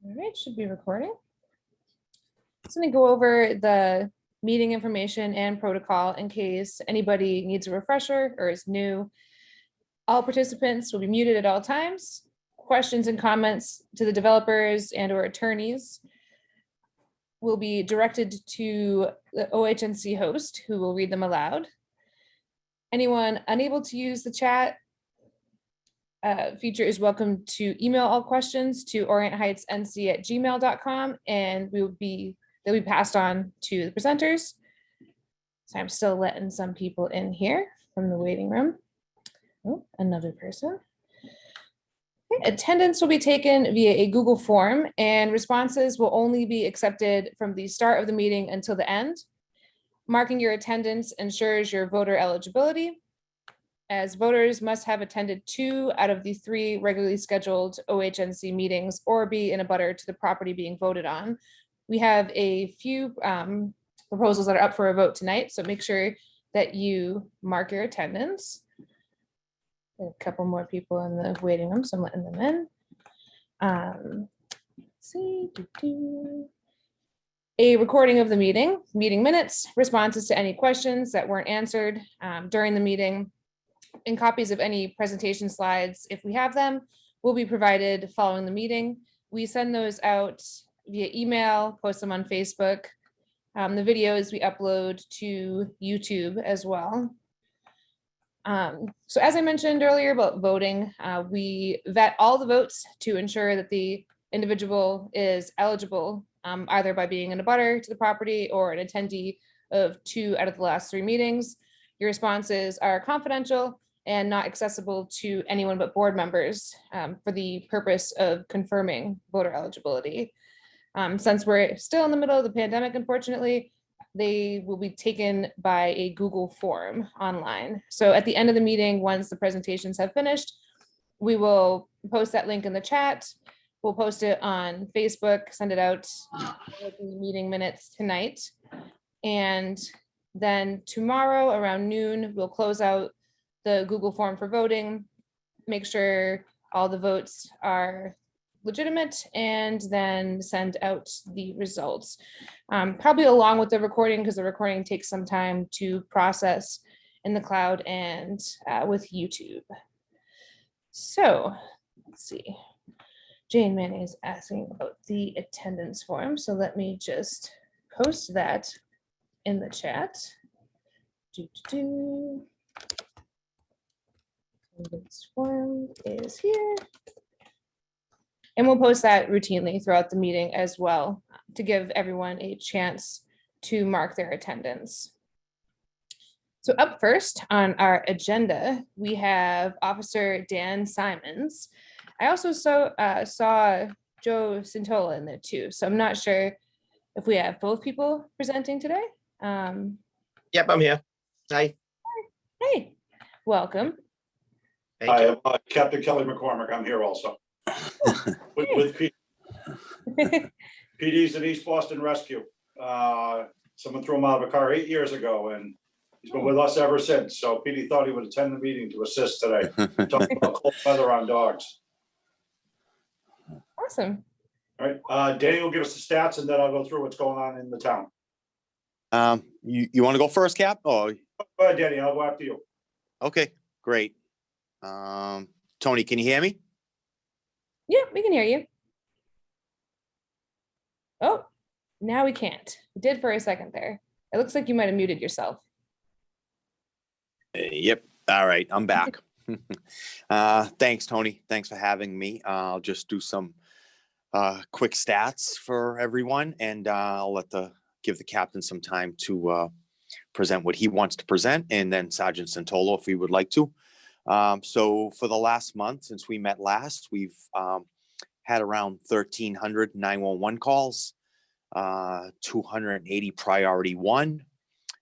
All right, should be recording. So I'm going to go over the meeting information and protocol in case anybody needs a refresher or is new. All participants will be muted at all times. Questions and comments to the developers and or attorneys will be directed to the OHNC host who will read them aloud. Anyone unable to use the chat feature is welcome to email all questions to orientheightsnc@gmail.com and they'll be passed on to the presenters. So I'm still letting some people in here from the waiting room. Oh, another person. Okay. Attendance will be taken via a Google form and responses will only be accepted from the start of the meeting until the end. Marking your attendance ensures your voter eligibility, as voters must have attended 2 out of the 3 regularly scheduled OHNC meetings or be in a butter to the property being voted on. We have a few proposals that are up for a vote tonight, so make sure that you mark your attendance. A couple more people in the waiting room, so I'm letting them in. Let's see. A recording of the meeting minutes, responses to any questions that weren't answered during the meeting, and copies of any presentation slides, if we have them, will be provided following the meeting. We send those out via email, post them on Facebook. The videos we upload to YouTube as well. So as I mentioned earlier about voting, we vet all the votes to ensure that the individual is eligible either by being in a butter to the property or an attendee of 2 out of the last 3 meetings. Your responses are confidential and not accessible to anyone but board members for the purpose of confirming voter eligibility. Since we're still in the middle of the pandemic, unfortunately, they will be taken by a Google form online. So at the end of the meeting, once the presentations have finished, we will post that link in the chat. We'll post it on Facebook, send it out with the meeting minutes tonight. And then tomorrow around noon, we'll close out the Google form for voting, make sure all the votes are legitimate, and then send out the results. Probably along with the recording, because the recording takes some time to process in the cloud and with YouTube. So let's see. Jane Manning is asking about the attendance form. So let me just post that in the chat. Attendance form is here. And we'll post that routinely throughout the meeting as well to give everyone a chance to mark their attendance. So up first on our agenda, we have Officer Dan Simons. I also saw Joe Cintola in there too. So I'm not sure if we have both people presenting today. Yep, I'm here. Hi. Hey, welcome. Hi, I'm Captain Kelly McCormick. I'm here also. with PD's in East Boston Rescue. Someone threw him out of a car 8 years ago, and he's been with us ever since. So PD thought he would attend the meeting to assist today. Talking about cold weather on dogs. Awesome. All right, Danny will give us the stats, and then I'll go through what's going on in the town. You want to go first, Cap? Oh, go ahead, Danny. I'll go after you. Okay, great. Tony, can you hear me? Yeah, we can hear you. Oh, now we can't. We did for a second there. It looks like you might have muted yourself. Yep. All right, I'm back. Thanks, Tony. Thanks for having me. I'll just do some quick stats for everyone, and I'll give the captain some time to present what he wants to present, and then Sergeant Centolo if he would like to. So for the last month, since we met last, we've had around 1,300 911 calls, 280 priority 1,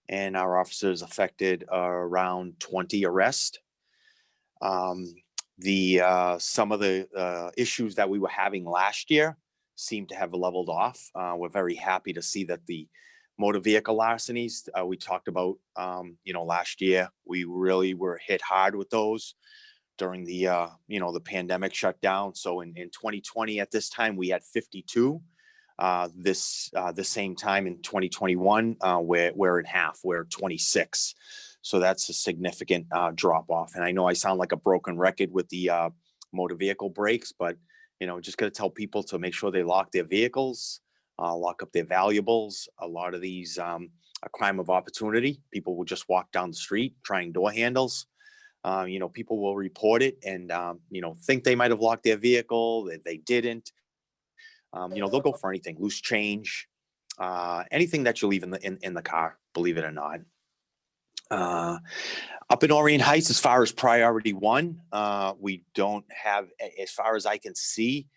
and our officers affected around 20 arrests. Some of the issues that we were having last year seem to have leveled off. We're very happy to see that the motor vehicle larcenies we talked about, last year, we really were hit hard with those. during the, the pandemic shutdown. So in 2020, at this time, we had 52. The same time in 2021, we're in half, we're 26. So that's a significant drop off. And I know I sound like a broken record with the motor vehicle brakes, but, just got to tell people to make sure they lock their vehicles, lock up their valuables. A lot of these a crime of opportunity. People will just walk down the street trying door handles. People will report it and, think they might have locked their vehicle, that they didn't. They'll go for anything, loose change, anything that you leave in the car, believe it or not. Up in Orient Heights, as far as priority one, we don't have, as far as I can see,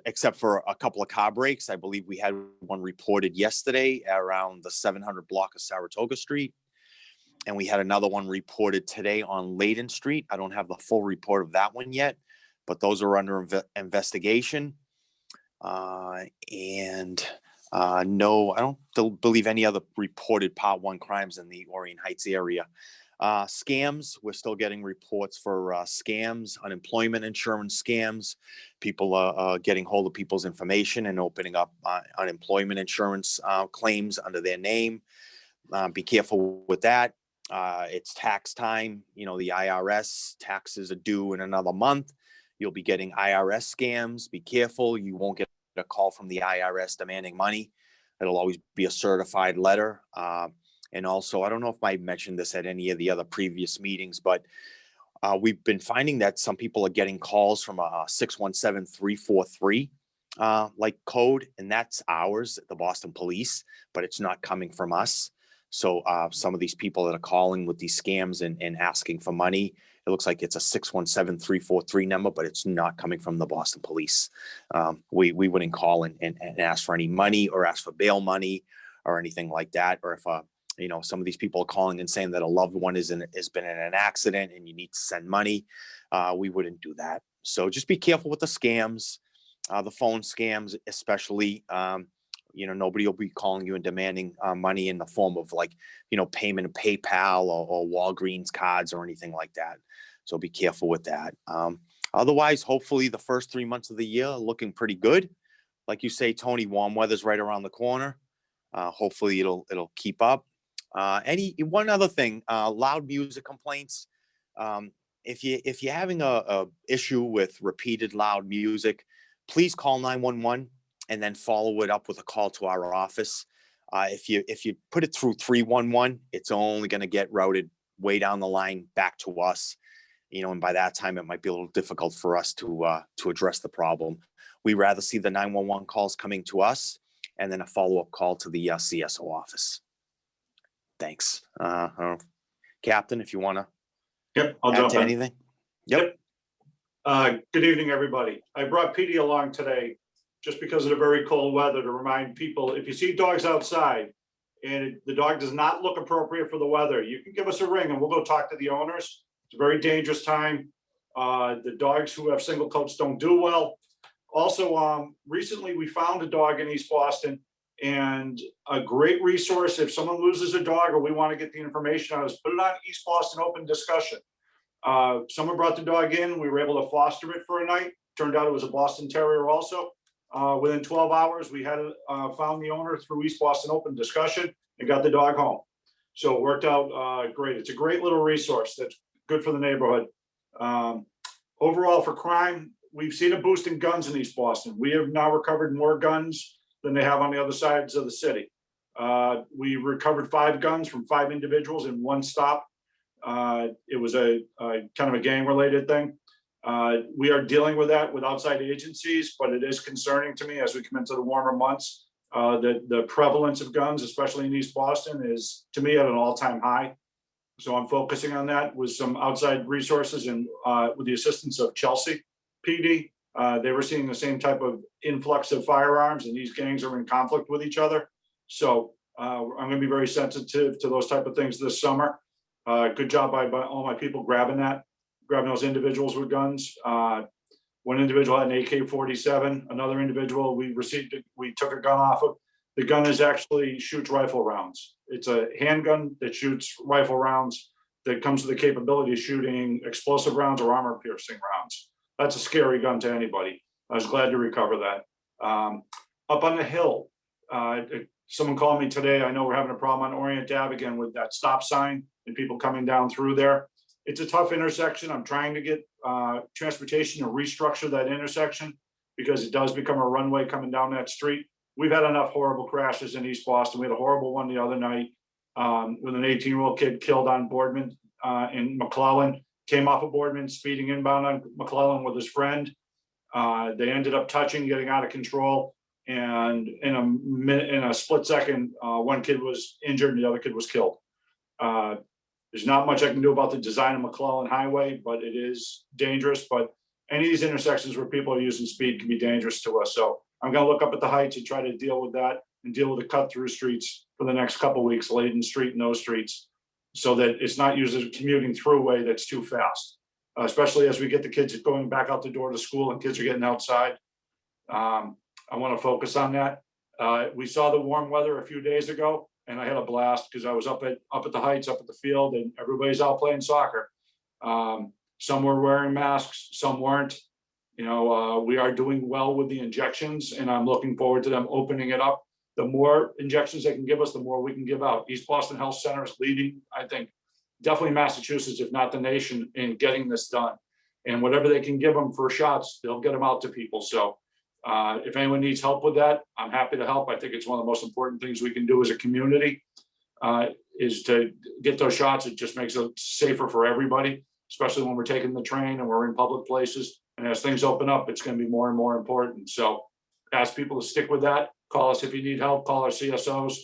except for a couple of car breaks. I believe we had one reported yesterday around the 700 block of Saratoga Street. And we had another one reported today on Layden Street. I don't have the full report of that one yet, but those are under investigation. No, I don't believe any other reported Part 1 crimes in the Orient Heights area. Scams, we're still getting reports for scams, unemployment insurance scams. People are getting hold of people's information and opening up unemployment insurance claims under their name. Be careful with that. It's tax time. The IRS taxes are due in another month. You'll be getting IRS scams. Be careful. You won't get a call from the IRS demanding money. It'll always be a certified letter. And also, I don't know if I mentioned this at any of the other previous meetings, but we've been finding that some people are getting calls from a 617-343 code, and that's ours, the Boston Police, but it's not coming from us. So some of these people that are calling with these scams and asking for money, it looks like it's a 617-343 number, but it's not coming from the Boston Police. We wouldn't call and ask for any money or ask for bail money or anything like that. Or if some of these people are calling and saying that a loved one has been in an accident and you need to send money, we wouldn't do that. So just be careful with the scams, the phone scams, especially. Nobody will be calling you and demanding money in the form of payment of PayPal or Walgreens cards or anything like that. So be careful with that. Otherwise, hopefully the first 3 months of the year are looking pretty good. Like you say, Tony, warm weather's right around the corner. Hopefully it'll keep up. One other thing, loud music complaints. If you're having a issue with repeated loud music, please call 911 and then follow it up with a call to our office. If you put it through 311, it's only going to get routed way down the line back to us. And by that time, it might be a little difficult for us to address the problem. We rather see the 911 calls coming to us and then a follow-up call to the CSO office. Thanks. Captain, if you want to I'll add jump to in. anything. Yep. Good evening, everybody. I brought Petey along today just because of the very cold weather to remind people, if you see dogs outside and the dog does not look appropriate for the weather, you can give us a ring and we'll go talk to the owners. It's a very dangerous time. The dogs who have single coats don't do well. Also, recently we found a dog in East Boston, and a great resource if someone loses a dog or we want to get the information out is put it on East Boston Open Discussion. Someone brought the dog in. We were able to foster it for a night. Turned out it was a Boston Terrier also. Within 12 hours, we had found the owner through East Boston Open Discussion and got the dog home. So it worked out great. It's a great little resource that's good for the neighborhood. Overall, for crime, we've seen a boost in guns in East Boston. We have now recovered more guns than they have on the other sides of the city. We recovered 5 guns from 5 individuals in one stop. It was a kind of a gang-related thing. We are dealing with that with outside agencies, but it is concerning to me as we come into the warmer months. The prevalence of guns, especially in East Boston, is to me at an all-time high. So I'm focusing on that with some outside resources and with the assistance of Chelsea PD. They were seeing the same type of influx of firearms, and these gangs are in conflict with each other. So I'm going to be very sensitive to those type of things this summer. Good job by all my people grabbing those individuals with guns. One individual had an AK-47. Another individual we took a gun off of. The gun actually shoots rifle rounds. It's a handgun that shoots rifle rounds. that comes with the capability of shooting explosive rounds or armor piercing rounds. That's a scary gun to anybody. I was glad to recover that. Up on the hill, someone called me today. I know we're having a problem on Orient Ave again with that stop sign and people coming down through there. It's a tough intersection. I'm trying to get transportation to restructure that intersection because it does become a runway coming down that street. We've had enough horrible crashes in East Boston. We had a horrible one the other night with an 18-year-old kid killed on Boardman in McClellan, came off of Boardman, speeding inbound on McClellan with his friend. They ended up touching, getting out of control. And in a split second, one kid was injured and the other kid was killed. There's not much I can do about the design of McClellan Highway, but it is dangerous. But any of these intersections where people are using speed can be dangerous to us. So I'm going to look up at the heights and try to deal with that and deal with the cut through streets for the next couple of weeks, Layden Street and those streets, so that it's not used as a commuting throughway that's too fast, especially as we get the kids going back out the door to school and kids are getting outside. I want to focus on that. We saw the warm weather a few days ago, and I had a blast because I was up at the heights, up at the field, and everybody's out playing soccer. Some were wearing masks, some weren't. You know, we are doing well with the injections, and I'm looking forward to them opening it up. The more injections they can give us, the more we can give out. East Boston Health Center is leading, I think, definitely Massachusetts, if not the nation, in getting this done. And whatever they can give them for shots, they'll get them out to people. So if anyone needs help with that, I'm happy to help. I think it's one of the most important things we can do as a community is to get those shots. It just makes it safer for everybody, especially when we're taking the train and we're in public places. And as things open up, it's going to be more and more important. So ask people to stick with that. Call us if you need help. Call our CSOs.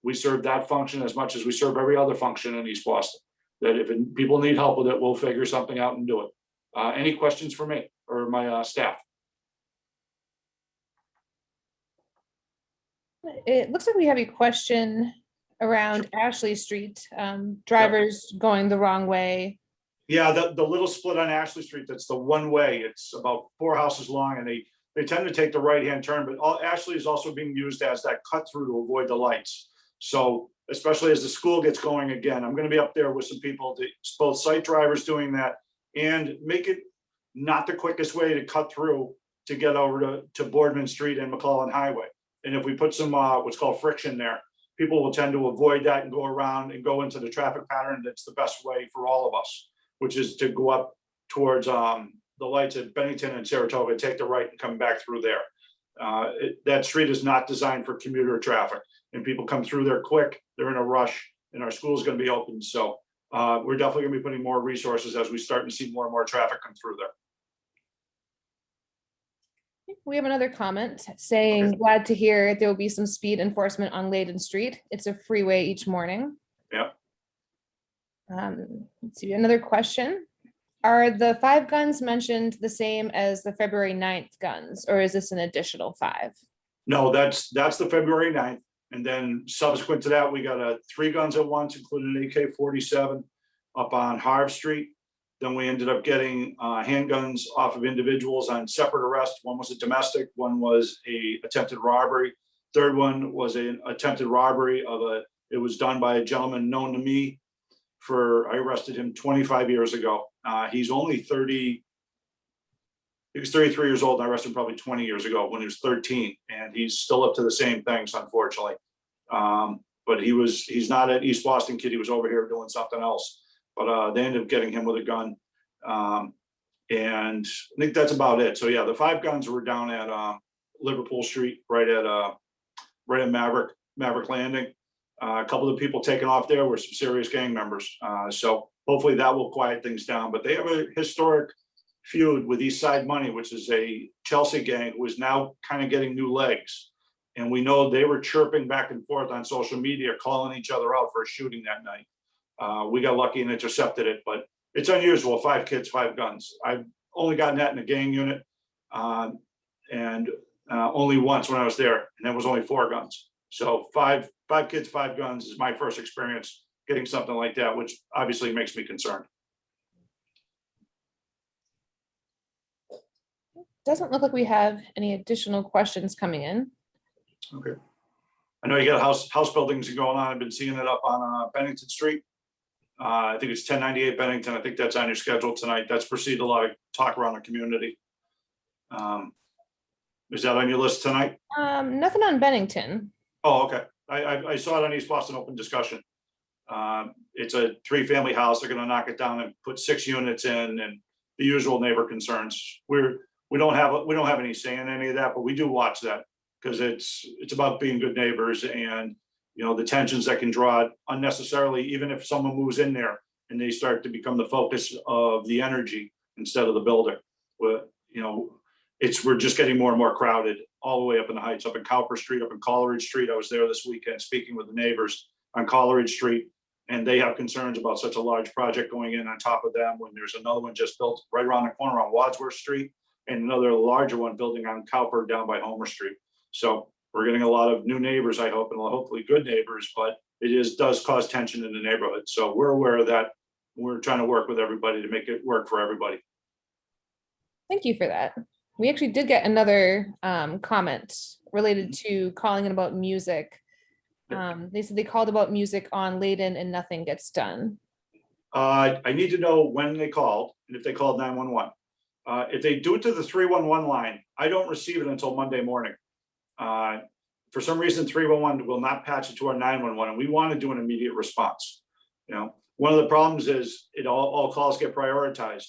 We serve that function as much as we serve every other function in East Boston. That if people need help with it, we'll figure something out and do it. Any questions for me or my staff? It looks like we have a question around Ashley Street, drivers going the wrong way. Yeah, the little split on Ashley Street, that's the one way. It's about 4 houses long, and they tend to take the right-hand turn, but Ashley is also being used as that cut through to avoid the lights. So especially as the school gets going again, I'm going to be up there with some people, both site drivers doing that and make it not the quickest way to cut through to get over to Boardman Street and McClellan Highway. And if we put some what's called friction there, people will tend to avoid that and go around and go into the traffic pattern that's the best way for all of us, which is to go up towards the lights at Bennington and Saratoga, take the right and come back through there. That street is not designed for commuter traffic, and people come through there quick, they're in a rush, and our school is going to be open. So we're definitely going to be putting more resources as we start to see more and more traffic come through there. We have another comment saying, Okay. Glad to hear there will be some speed enforcement on Layden Street. It's a freeway each morning. Yeah. Let's see, another question. Are the 5 guns mentioned the same as the February 9th guns, or is this an additional 5? No, that's the February 9th. And then subsequent to that, we got 3 guns at once, including an AK-47 up on Harv Street. Then we ended up getting handguns off of individuals on separate arrests. One was a domestic, one was a attempted robbery. Third one was an attempted robbery it was done by a gentleman known to me I arrested him 25 years ago. He's only 30, he was 33 years old. And I arrested him probably 20 years ago when he was 13, and he's still up to the same things, unfortunately. But he's not an East Boston kid. He was over here doing something else. But they ended up getting him with a gun. And I think that's about it. So yeah, the 5 guns were down at Liverpool Street, right at Maverick Landing. A couple of people taken off there were some serious gang members. So hopefully that will quiet things down. But they have a historic feud with East Side Money, which is a Chelsea gang who is now kind of getting new legs. And we know they were chirping back and forth on social media, calling each other out for a shooting that night. We got lucky and intercepted it, but it's unusual. 5 kids, 5 guns. I've only gotten that in a gang unit, and only once when I was there, and that was only 4 guns. So 5 kids, 5 guns is my first experience getting something like that, which obviously makes me concerned. Doesn't look like we have any additional questions coming in. Okay. I know you got house buildings going on. I've been seeing it up on Bennington Street. I think it's 1098 Bennington. I think that's on your schedule tonight. That's preceded a lot of talk around the community. Is that on your list tonight? Nothing on Bennington. Oh, okay. I saw it on East Boston Open Discussion. It's a 3-family house. They're gonna knock it down and put 6 units in, and the usual neighbor concerns. We don't have any say in any of that, but we do watch that because it's about being good neighbors and, you know, the tensions that can draw unnecessarily, even if someone moves in there and they start to become the focus of the energy instead of the builder. But, you know, we're just getting more and more crowded all the way up in the Heights, up in Cowper Street, up in Coleridge Street. I was there this weekend speaking with the neighbors on Coleridge Street, and they have concerns about such a large project going in on top of them when there's another one just built right around the corner on Wadsworth Street and another larger one building on Cowper down by Homer Street. So we're getting a lot of new neighbors, I hope, and hopefully good neighbors, but does cause tension in the neighborhood. So we're aware of that. We're trying to work with everybody to make it work for everybody. Thank you for that. We actually did get another comment related to calling in about music. They said they called about music on Layden and nothing gets done. I need to know when they called and if they called 911. If they do it to the 311 line, I don't receive it until Monday morning. For some reason, 311 will not patch it to our 911, and we want to do an immediate response. You know, one of the problems is all calls get prioritized.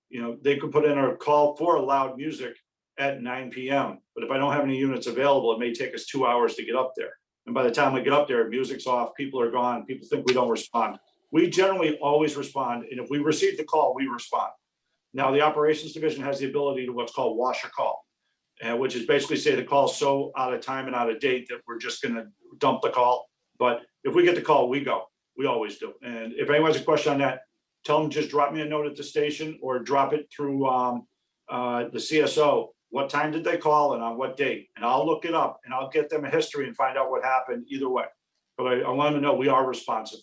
You know, they could put in a call for loud music at 9 p.m. But if I don't have any units available, it may take us 2 hours to get up there. And by the time we get up there, music's off, people are gone, people think we don't respond. We generally always respond, and if we receive the call, we respond. Now, the operations division has the ability to what's called wash a call, which is basically say the call's so out of time and out of date that we're just gonna dump the call. But if we get the call, we go. We always do. And if anyone has a question on that, tell them just drop me a note at the station or drop it through the CSO. What time did they call and on what date? And I'll look it up and I'll get them a history and find out what happened either way. But I want them to know we are responsive.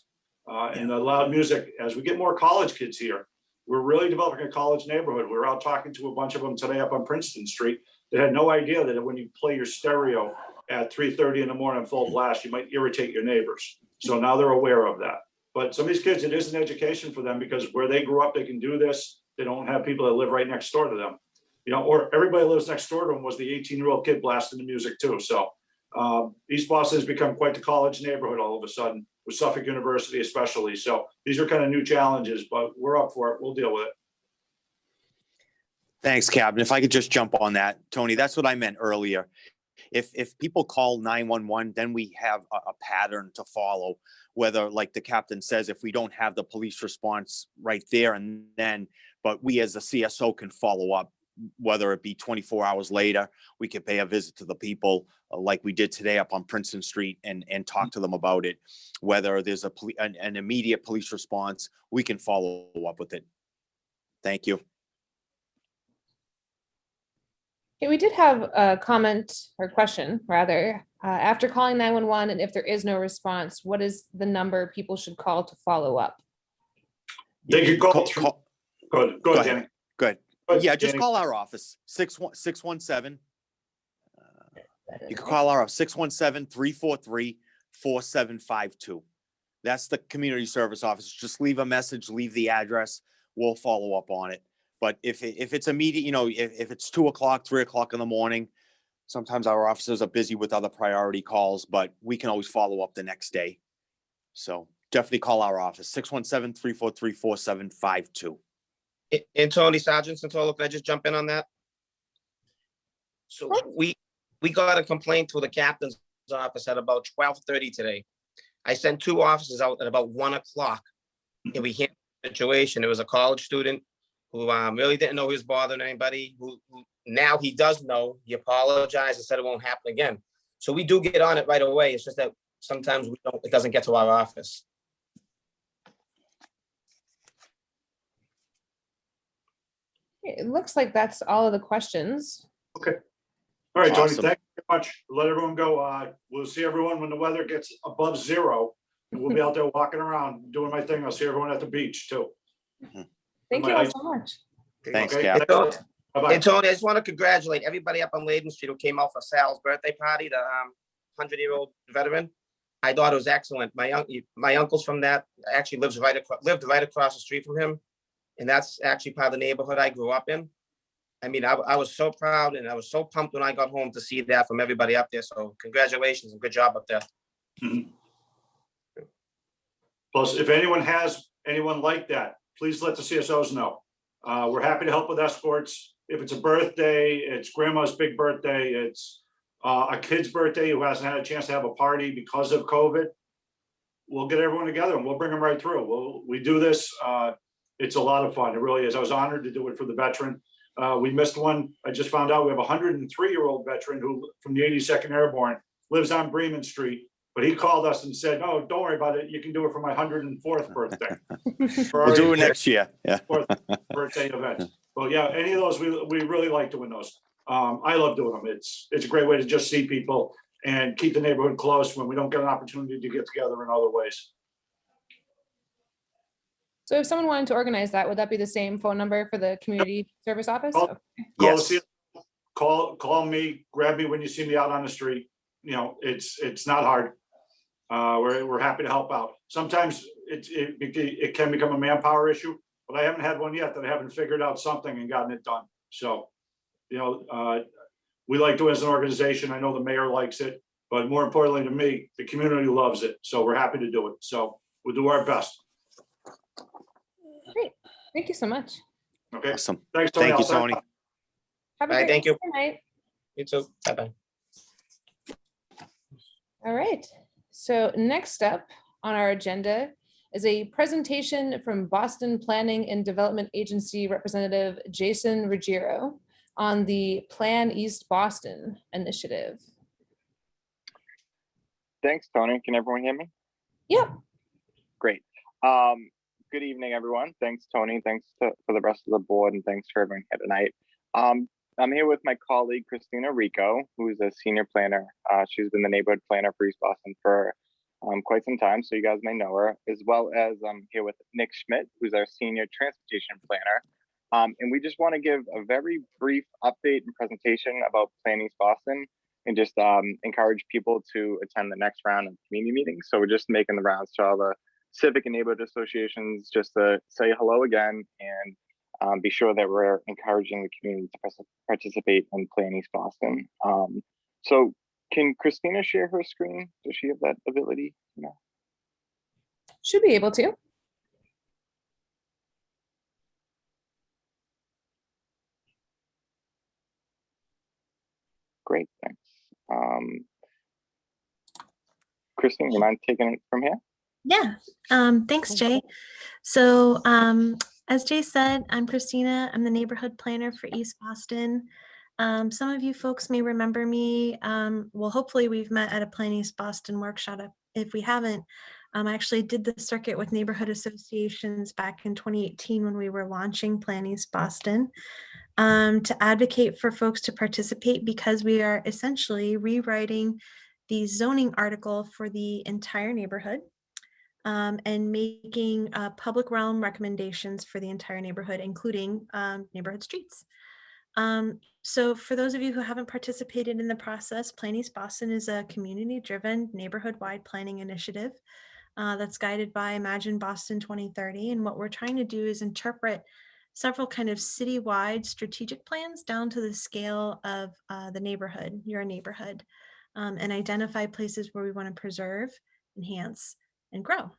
And the loud music, as we get more college kids here, we're really developing a college neighborhood. We were out talking to a bunch of them today up on Princeton Street. They had no idea that when you play your stereo at 3:30 in the morning full blast, you might irritate your neighbors. So now they're aware of that. But some of these kids, it is an education for them because where they grew up, they can do this. They don't have people that live right next door to them. You know, or everybody lives next door to them was the 18-year-old kid blasting the music too. So East Boston has become quite the college neighborhood all of a sudden, with Suffolk University especially. So these are kind of new challenges, but we're up for it. We'll deal with it. Thanks, Captain. If I could just jump on that, Tony, that's what I meant earlier. If people call 911, then we have a pattern to follow, whether, like the captain says, if we don't have the police response right there and then, but we as a CSO can follow up, whether it be 24 hours later, we could pay a visit to the people like we did today up on Princeton Street and talk to them about it. Whether there's an immediate police response, we can follow up with it. Thank you. Okay, we did have a comment or question rather, after calling 911 and if there is no response, what is the number people should call to follow up? They could call through. Go ahead, Danny. Good. Yeah, just call our office, 617. You can call our office, 617-343-4752. That's the community service office. Just leave a message, leave the address. We'll follow up on it. But if it's immediate, you know, if it's 2 o'clock, 3 o'clock in the morning, sometimes our officers are busy with other priority calls, but we can always follow up the next day. So definitely call our office, 617-343-4752. And Tony, Sergeant Santolo, can I just jump in on that? So we got a complaint to the captain's office at about 12:30 today. I sent 2 officers out at about 1 o'clock, and we handled the situation. It was a college student who really didn't know he was bothering anybody. Who now he does know. He apologized and said it won't happen again. So we do get on it right away. It's just that sometimes we don't. It doesn't get to our office. It looks like that's all of the questions. Okay. All right, Awesome. Tony, thank you very much. Let everyone go. We'll see everyone when the weather gets above 0. And we'll be out there walking around doing my thing. I'll see everyone at the beach too. Thank you all so much. Thanks, Okay. Cap. Bye-bye. And Tony, I just want to congratulate everybody up on Layden Street who came out for Sal's birthday party, the 100-year-old veteran. I thought it was excellent. My uncle's from that, actually lived right across the street from him. And that's actually part of the neighborhood I grew up in. I mean, I was so proud and I was so pumped when I got home to see that from everybody up there. So congratulations and good job up there. Mhm. Plus, if anyone has anyone like that, please let the CSOs know. We're happy to help with escorts. If it's a birthday, it's grandma's big birthday, it's a kid's birthday who hasn't had a chance to have a party because of COVID, we'll get everyone together and we'll bring them right through. We do this. It's a lot of fun. It really is. I was honored to do it for the veteran. We missed one. I just found out we have a 103-year-old veteran who from the 82nd Airborne lives on Bremen Street. But he called us and said, "Oh, don't worry about it. You can do it for my 104th birthday." We'll do it next year. Yeah. Fourth birthday event. Well, yeah, any of those, we really like doing those. I love doing them. It's a great way to just see people and keep the neighborhood close when we don't get an opportunity to get together in other ways. So if someone wanted to organize that, would that be the same phone number for the community service office? Call- Okay. Yes. Call me, grab me when you see me out on the street. You know, it's not hard. We're happy to help out. Sometimes it can become a manpower issue, but I haven't had one yet that I haven't figured out something and gotten it done. So, you know, we like to as an organization. I know the mayor likes it, but more importantly to me, the community loves it. So we're happy to do it. So we'll do our best. Great. Thank you so much. Okay. Awesome. Thanks, Tony. Thank you, I'll sign Tony. off. Have a All right, great thank you. night. You too. Bye-bye. All right. So next up on our agenda is a presentation from Boston Planning and Development Agency Representative Jason Ruggiero on the Plan East Boston initiative. Thanks, Tony. Can everyone hear me? Yep. Great. Good evening, everyone. Thanks, Tony. Thanks for the rest of the board, and thanks for everyone here tonight. I'm here with my colleague, Christina Rico, who's a senior planner. She's been the neighborhood planner for East Boston for quite some time, so you guys may know her, as well as I'm here with Nick Schmidt, who's our senior transportation planner. And we just want to give a very brief update and presentation about Plan East Boston and just encourage people to attend the next round of community meetings. So we're just making the rounds to all the civic and neighborhood associations just to say hello again and be sure that we're encouraging the community to participate in Plan East Boston. So can Christina share her screen? Does she have that ability? No. Should be able to. Great, thanks. Christine, you mind taking it from here? Yeah, thanks, Jay. So as Jay said, I'm Christina. I'm the neighborhood planner for East Boston. Some of you folks may remember me. Well, hopefully we've met at a Plan East Boston workshop. If we haven't, I actually did the circuit with neighborhood associations back in 2018 when we were launching Plan East Boston to advocate for folks to participate because we are essentially rewriting the zoning article for the entire neighborhood. And making public realm recommendations for the entire neighborhood, including neighborhood streets. So for those of you who haven't participated in the process, Plan East Boston is a community-driven neighborhood-wide planning initiative that's guided by Imagine Boston 2030. And what we're trying to do is interpret several kind of citywide strategic plans down to the scale of the neighborhood, your neighborhood, and identify places where we want to preserve, enhance, and grow.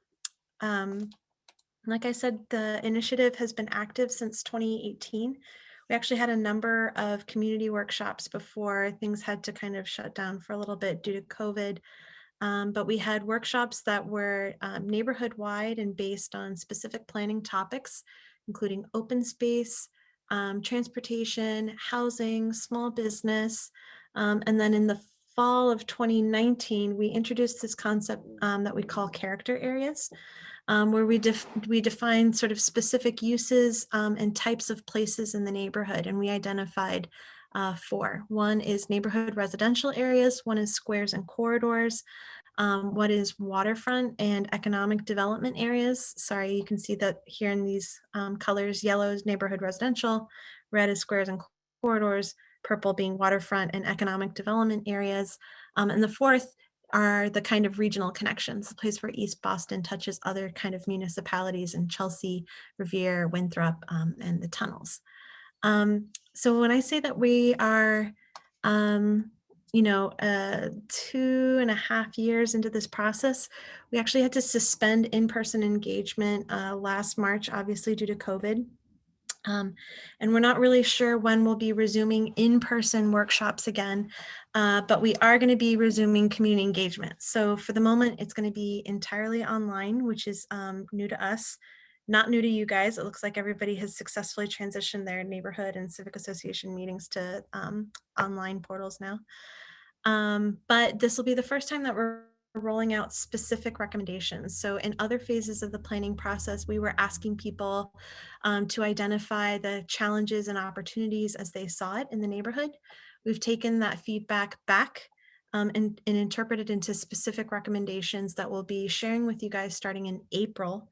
Like I said, the initiative has been active since 2018. We actually had a number of community workshops before things had to kind of shut down for a little bit due to COVID. But we had workshops that were neighborhood-wide and based on specific planning topics, including open space, transportation, housing, small business, and then in the fall of 2019, we introduced this concept that we call character areas, where we define sort of specific uses and types of places in the neighborhood. And we identified four. One is neighborhood residential areas, one is squares and corridors, what is waterfront and economic development areas. Sorry, you can see that here in these colors. Yellow is neighborhood residential, red is squares and corridors, purple being waterfront and economic development areas. And the fourth are the kind of regional connections, the place where East Boston touches other kind of municipalities in Chelsea, Revere, Winthrop, and the tunnels. So when I say that we are, 2.5 years into this process, we actually had to suspend in-person engagement last March, obviously due to COVID. And we're not really sure when we'll be resuming in-person workshops again, but we are going to be resuming community engagement. So for the moment, it's going to be entirely online, which is new to us, not new to you guys. It looks like everybody has successfully transitioned their neighborhood and civic association meetings to online portals now. But this will be the first time that we're rolling out specific recommendations. So in other phases of the planning process, we were asking people to identify the challenges and opportunities as they saw it in the neighborhood. We've taken that feedback back and interpreted into specific recommendations that we'll be sharing with you guys starting in April.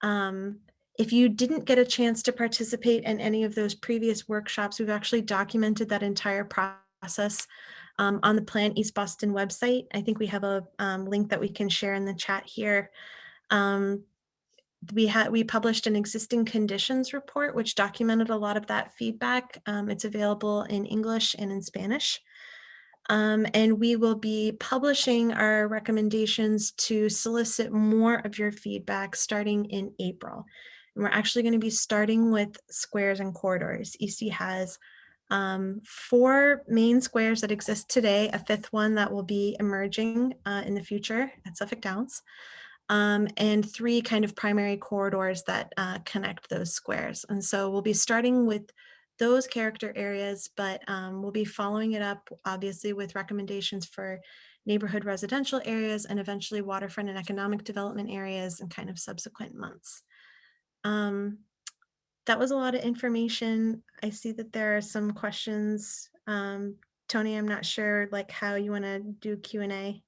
If you didn't get a chance to participate in any of those previous workshops, we've actually documented that entire process on the Plan East Boston website. I think we have a link that we can share in the chat here. We published an existing conditions report, which documented a lot of that feedback. It's available in English and in Spanish. And we will be publishing our recommendations to solicit more of your feedback starting in April. And we're actually going to be starting with squares and corridors. EC has 4 main squares that exist today, a 5th one that will be emerging in the future at Suffolk Downs, and 3 kind of primary corridors that connect those squares. And so we'll be starting with those character areas, but we'll be following it up obviously with recommendations for neighborhood residential areas and eventually waterfront and economic development areas in kind of subsequent months. That was a lot of information. I see that there are some questions. Tony, I'm not sure like how you want to do Q&A.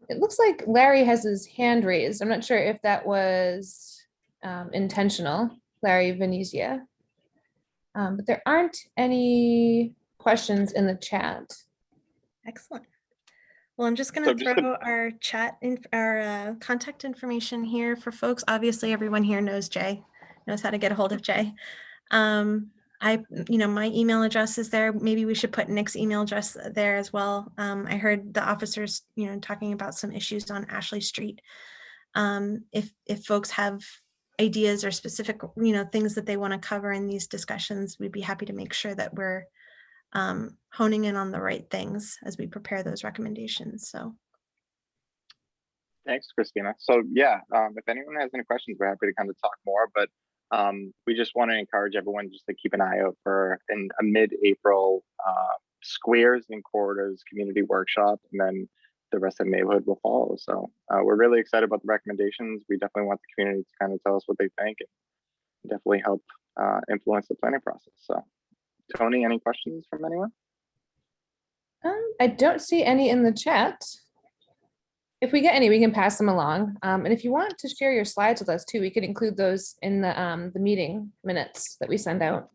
It looks like Larry has his hand raised. I'm not sure if that was intentional, Larry Venezia. But there aren't any questions in the chat. Excellent. Well, I'm just going to throw our chat in our contact information here for folks. Obviously, everyone here knows Jay, knows how to get a hold of Jay. My email address is there. Maybe we should put Nick's email address there as well. I heard the officers, talking about some issues on Ashley Street. If folks have ideas or specific, things that they want to cover in these discussions, we'd be happy to make sure that we're honing in on the right things as we prepare those recommendations. So thanks, Christina. So yeah, if anyone has any questions, we're happy to kind of talk more, but we just want to encourage everyone just to keep an eye out for a mid-April squares and corridors community workshop, and then the rest of the neighborhood will follow. So we're really excited about the recommendations. We definitely want the community to kind of tell us what they think and definitely help influence the planning process. So Tony, any questions from anyone? I don't see any in the chat. If we get any, we can pass them along. And if you want to share your slides with us too, we could include those in the meeting minutes that we send out.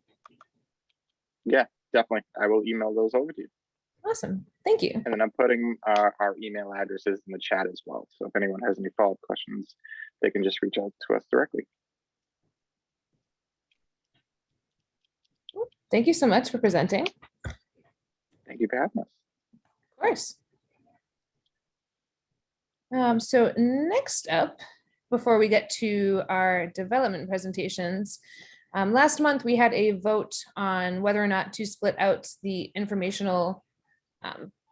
Yeah, definitely. I will email those over to you. Awesome. Thank you. And then I'm putting our email addresses in the chat as well. So if anyone has any follow-up questions, they can just reach out to us directly. Thank you so much for presenting. Thank you for having us. Of course. So next up, before we get to our development presentations, last month we had a vote on whether or not to split out the informational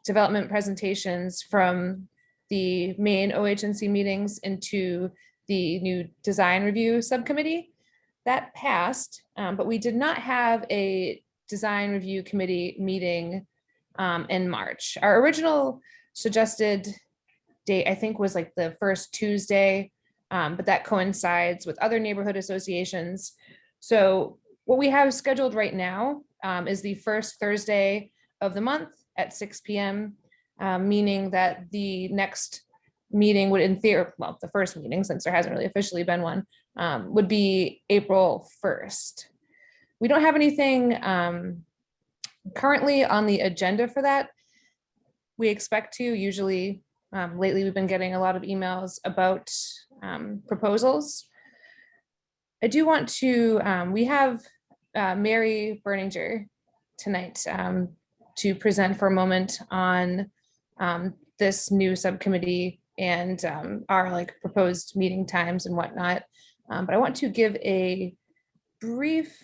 development presentations from the main OHNC meetings into the new design review subcommittee. That passed, but we did not have a design review committee meeting in March. Our original suggested date, I think, was like the first Tuesday, but that coincides with other neighborhood associations. So what we have scheduled right now is the first Thursday of the month at 6 p.m., meaning that the next meeting would, in theory, well, the first meeting, since there hasn't really officially been one, would be April 1st. We don't have anything currently on the agenda for that. we expect to. Usually, lately, we've been getting a lot of emails about proposals. I do want to, we have Mary Berninger tonight to present for a moment on this new subcommittee and our like proposed meeting times and whatnot. But I want to give a brief,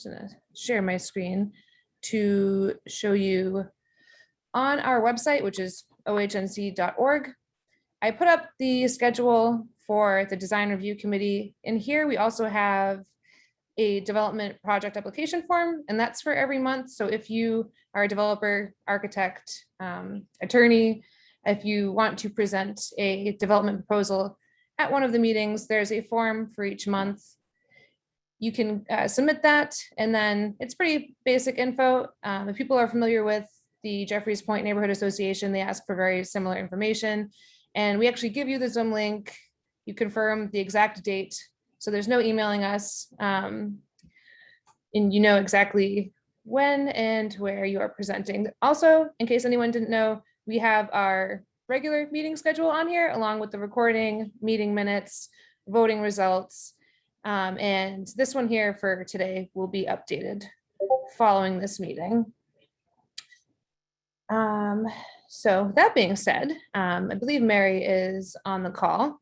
I'm gonna share my screen to show you on our website, which is ohnc.org. I put up the schedule for the design review committee. In here, we also have a development project application form, and that's for every month. So if you are a developer, architect, attorney, if you want to present a development proposal at one of the meetings, there's a form for each month. You can submit that, and then it's pretty basic info. If people are familiar with the Jeffreys Point Neighborhood Association, they ask for very similar information. And we actually give you the Zoom link. You confirm the exact date. So there's no emailing us. And you know exactly when and where you are presenting. Also, in case anyone didn't know, we have our regular meeting schedule on here, along with the recording, meeting minutes, voting results. And this one here for today will be updated following this meeting. So that being said, I believe Mary is on the call.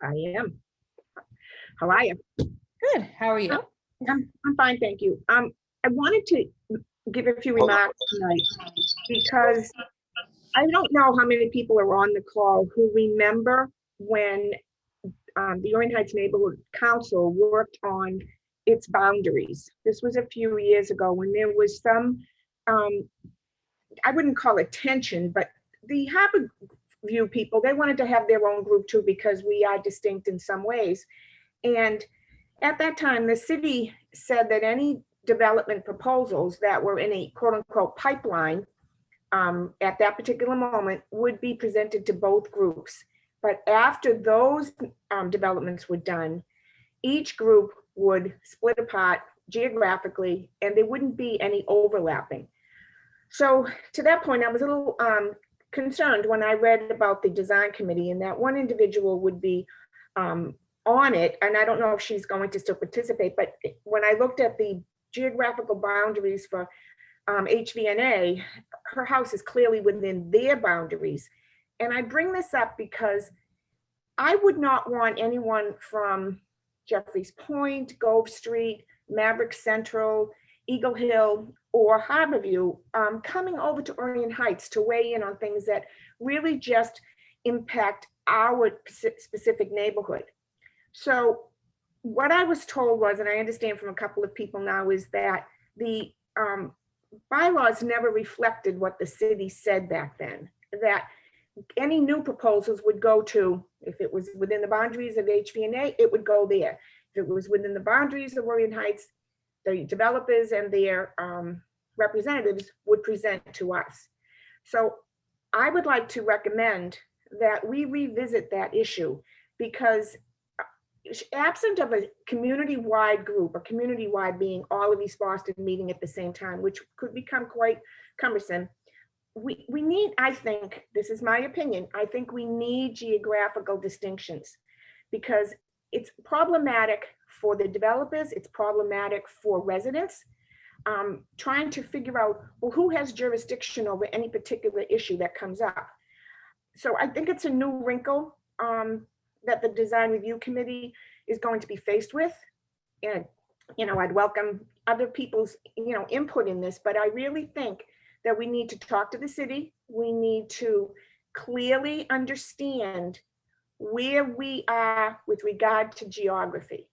I am. How are you? Good. How are you? I'm fine, thank you. I wanted to give a few remarks tonight because I don't know how many people are on the call who remember when the Orange Heights Neighborhood Council worked on its boundaries. This was a few years ago when there was some, I wouldn't call it tension, but the Harbor View people, they wanted to have their own group too because we are distinct in some ways. And at that time, the city said that any development proposals that were in a quote unquote pipeline at that particular moment would be presented to both groups. But after those developments were done, each group would split apart geographically and there wouldn't be any overlapping. So to that point, I was a little concerned when I read about the design committee and that one individual would be on it. And I don't know if she's going to still participate, but when I looked at the geographical boundaries for HVNA, her house is clearly within their boundaries. And I bring this up because I would not want anyone from Jeffreys Point, Gove Street, Maverick Central, Eagle Hill, or Harborview coming over to Orion Heights to weigh in on things that really just impact our specific neighborhood. So what I was told was, and I understand from a couple of people now, is that the bylaws never reflected what the city said back then, that any new proposals would go to, if it was within the boundaries of HVNA, it would go there. If it was within the boundaries of Orion Heights, the developers and their representatives would present to us. So I would like to recommend that we revisit that issue because absent of a community-wide group, or community-wide being all of East Boston meeting at the same time, which could become quite cumbersome, we need, I think, this is my opinion, I think we need geographical distinctions because it's problematic for the developers, it's problematic for residents, trying to figure out, well, who has jurisdiction over any particular issue that comes up. So I think it's a new wrinkle that the design review committee is going to be faced with. And, I'd welcome other people's, input in this, but I really think that we need to talk to the city. We need to clearly understand where we are with regard to geography.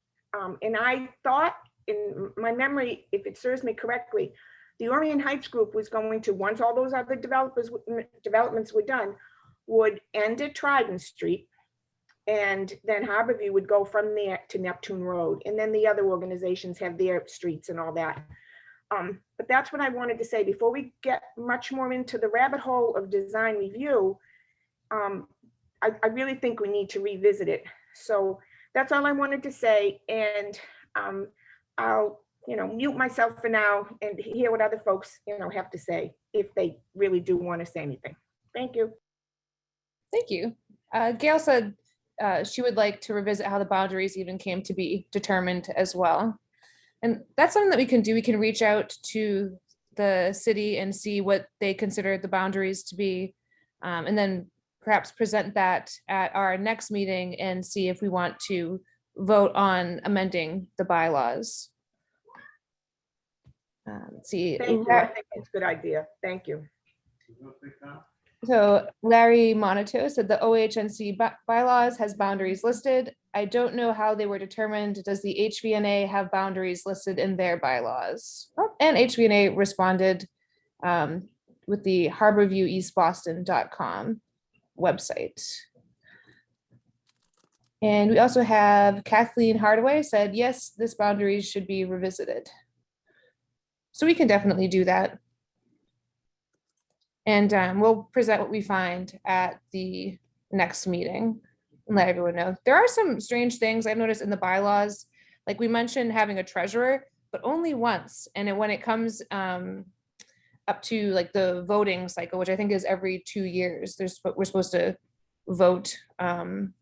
And I thought, in my memory, if it serves me correctly, the Orion Heights group was going to, once all those other developments were done, would end at Trident Street, and then Harborview would go from there to Neptune Road. And then the other organizations have their streets and all that. But that's what I wanted to say before we get much more into the rabbit hole of design review. I really think we need to revisit it. So that's all I wanted to say. And I'll, mute myself for now and hear what other folks, have to say if they really do want to say anything. Thank you. Thank you. Gail said she would like to revisit how the boundaries even came to be determined as well. And that's something that we can do. We can reach out to the city and see what they consider the boundaries to be, and then perhaps present that at our next meeting and see if we want to vote on amending the bylaws. Let's see. Thank you. I think it's a good idea. Thank you. So Larry Monato said the OHNC bylaws has boundaries listed. I don't know how they were determined. Does the HVNA have boundaries listed in their bylaws? Oh, and HVNA responded with the harborvieweastboston.com website. And we also have Kathleen Hardaway said, yes, this boundary should be revisited. So we can definitely do that. And we'll present what we find at the next meeting and let everyone know. There are some strange things I've noticed in the bylaws. Like we mentioned having a treasurer, but only once. And then when it comes up to like the voting cycle, which I think is every 2 years, we're supposed to vote on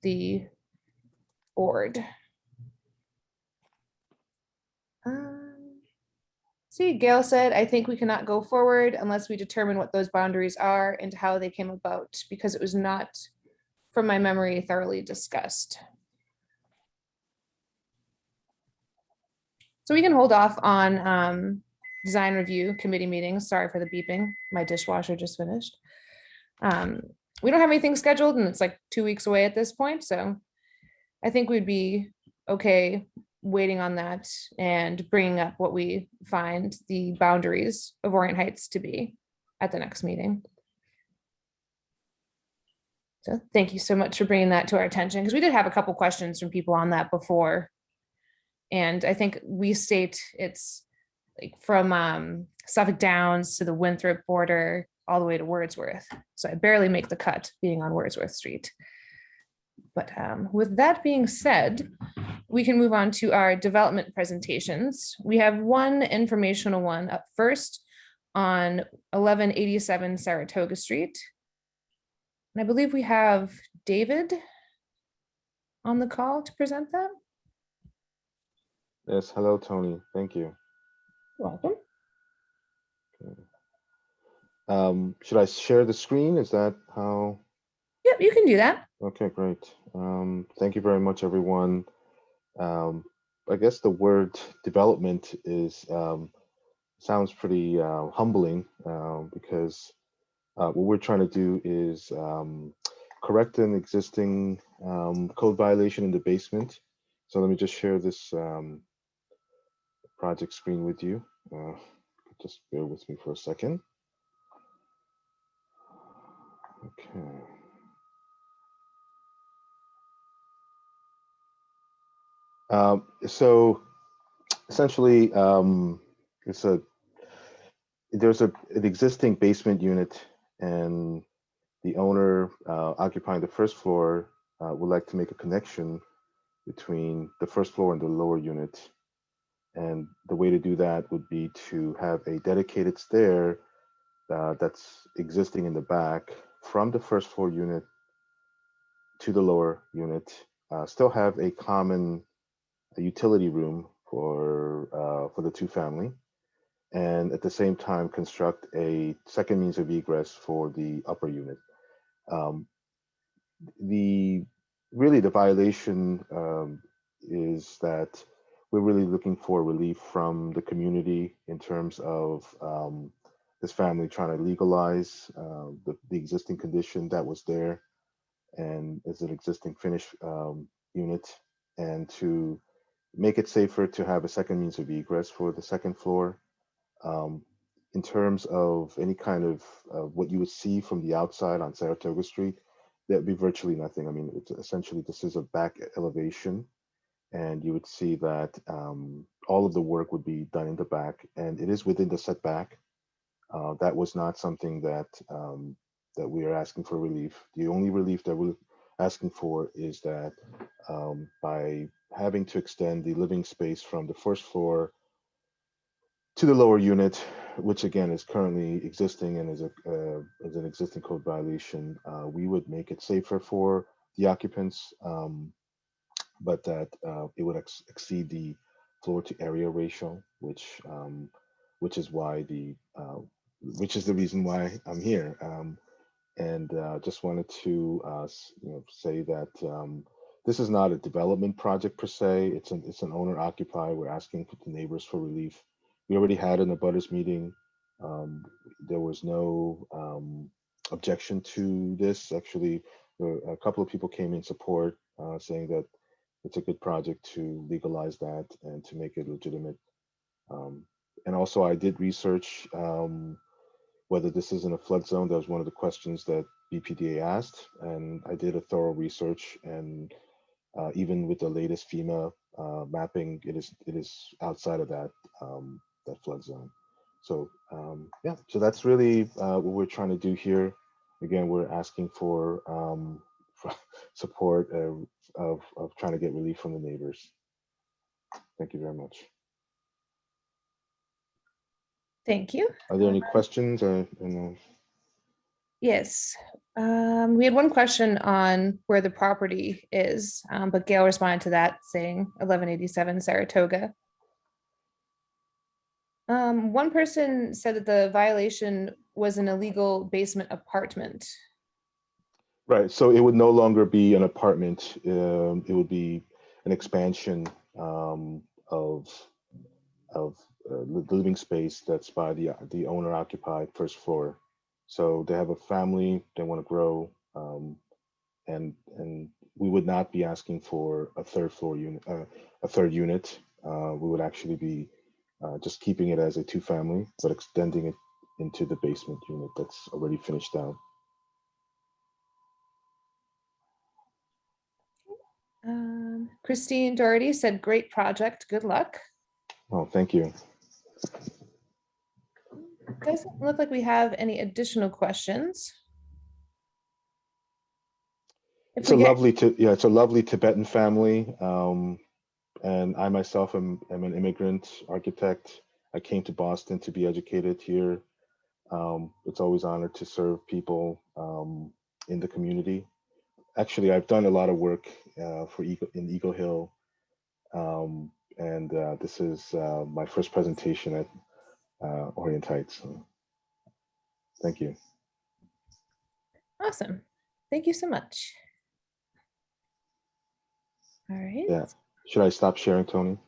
the board. See, Gail said, I think we cannot go forward unless we determine what those boundaries are and how they came about, because it was not, from my memory, thoroughly discussed. So we can hold off on design review committee meetings. Sorry for the beeping. My dishwasher just finished. We don't have anything scheduled and it's like 2 weeks away at this point. So I think we'd be okay waiting on that and bringing up what we find the boundaries of Orient Heights to be at the next meeting. So thank you so much for bringing that to our attention, because we did have a couple questions from people on that before. And I think we state it's like from Suffolk Downs to the Winthrop border all the way to Wordsworth. So I barely make the cut being on Wordsworth Street. But with that being said, we can move on to our development presentations. We have one informational one up first on 1187 Saratoga Street. And I believe we have David on the call to present that. Yes, hello, Tony. Thank you. Welcome. Should I share the screen? Is that how? Yep, you can do that. Okay, great. Thank you very much, everyone. I guess the word development is sounds pretty humbling because what we're trying to do is correct an existing code violation in the basement. So let me just share this project screen with you. Just bear with me for a second. Okay. So essentially, there's an existing basement unit, and the owner occupying the first floor would like to make a connection between the first floor and the lower unit. And the way to do that would be to have a dedicated stair that's existing in the back from the first floor unit to the lower unit, still have a common utility room for the two family, and at the same time construct a second means of egress for the upper unit. The violation is that we're really looking for relief from the community in terms of this family trying to legalize the existing condition that was there and is an existing finished unit, and to make it safer to have a second means of egress for the second floor. In terms of any kind of what you would see from the outside on Saratoga Street, there'd be virtually nothing. I mean, it's essentially, this is a back elevation, and you would see that all of the work would be done in the back, and it is within the setback. That was not something that that we are asking for relief. The only relief that we're asking for is that by having to extend the living space from the first floor to the lower unit, which again is currently existing and is an existing code violation, we would make it safer for the occupants, but that it would exceed the floor to area ratio, which is why which is the reason why I'm here. And just wanted to say that this is not a development project per se. It's an owner occupied. We're asking for the neighbors for relief. We already had an abutters meeting. There was no objection to this. Actually, a couple of people came in support, saying that it's a good project to legalize that and to make it legitimate. And also, I did research whether this is in a flood zone. That was one of the questions that BPDA asked, and I did a thorough research. And even with the latest FEMA mapping, it is outside of that that flood zone. So yeah, so that's really what we're trying to do here. Again, we're asking for support of trying to get relief from the neighbors. Thank you very much. Thank you. Are there any questions? I don't know. Yes. We had one question on where the property is, but Gail responded to that saying 1187 Saratoga. One person said that the violation was an illegal basement apartment. Right. So it would no longer be an apartment. It would be an expansion of the living space that's by the owner occupied first floor. So they have a family, they want to grow, and we would not be asking for a third floor unit, a third unit. We would actually be just keeping it as a two-family, but extending it into the basement unit that's already finished out. Christine Doherty said, great project, good luck. Oh, thank you. Doesn't look like we have any additional questions. It's a lovely Tibetan family. And I myself am an immigrant architect. I came to Boston to be educated here. It's always honored to serve people in the community. Actually, I've done a lot of work in Eagle Hill. And this is my first presentation at Orient Heights. So thank you. Awesome. Thank you so much. All right. Yeah. Should I stop sharing, Tony?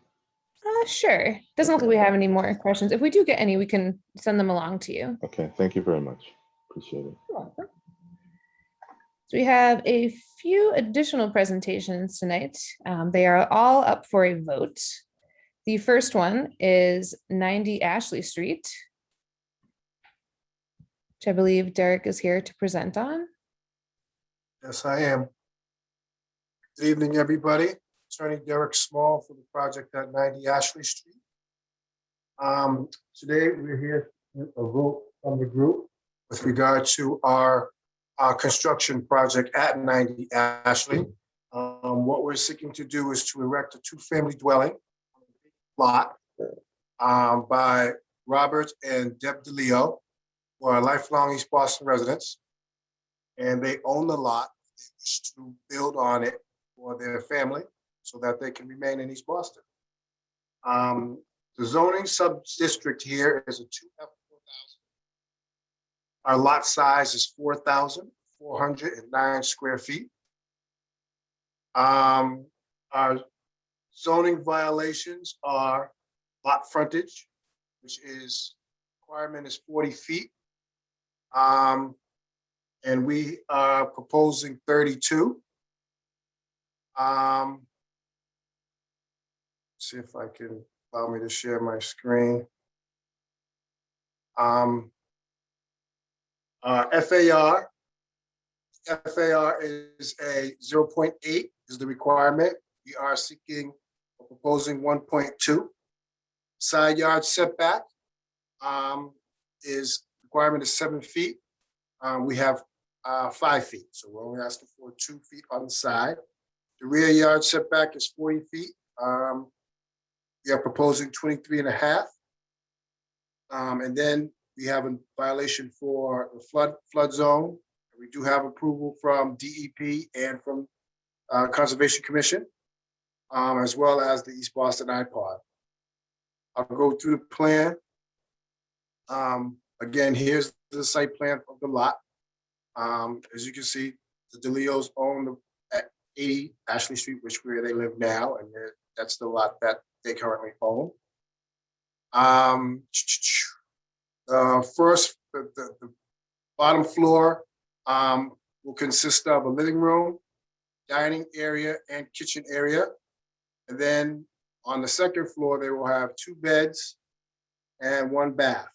Sure. Doesn't look like we have any more questions. If we do get any, we can send them along to you. Okay. Thank you very much. Appreciate it. You're welcome. So we have a few additional presentations tonight. They are all up for a vote. The first one is 90 Ashley Street, which I believe Derek is here to present on. Yes, I am. Good evening, everybody. Attorney Derek Small for the project at 90 Ashley Street. Today, we're here with a vote from the group with regard to our construction project at 90 Ashley. What we're seeking to do is to erect a two-family dwelling lot by Robert and Deb DeLeo, who are lifelong East Boston residents. And they own the lot. They wish to build on it for their family so that they can remain in East Boston. The zoning sub-district here is a 2F4,000. Our lot size is 4,409 square feet. Our zoning violations are lot frontage, which is requirement is 40 feet. And we are proposing 32. See if I can allow me to share my screen. FAR is a 0.8 is the requirement. We are seeking or proposing 1.2. Side yard setback requirement is 7 feet. We have 5 feet, so we're only asking for 2 feet on the side. The rear yard setback is 40 feet. We are proposing 23.5. And then we have a violation for the flood zone. We do have approval from DEP and from Conservation Commission, as well as the East Boston IPOD. I'll go through the plan. Again, here's the site plan of the lot. As you can see, the DeLeos own at 80 Ashley Street, which where they live now, and that's the lot that they currently own. First, the bottom floor will consist of a living room, dining area, and kitchen area. And then on the second floor, they will have 2 beds and 1 bath.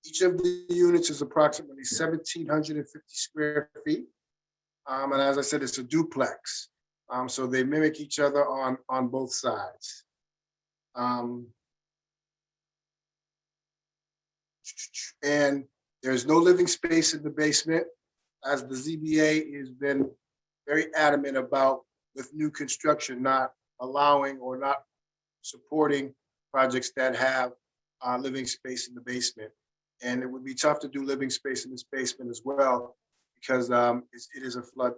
Each of the units is approximately 1,750 square feet. And as I said, it's a duplex. So they mimic each other on both sides. And there's no living space in the basement, as the ZBA has been very adamant about with new construction, not allowing or not supporting projects that have living space in the basement. And it would be tough to do living space in this basement as well, because it is a flood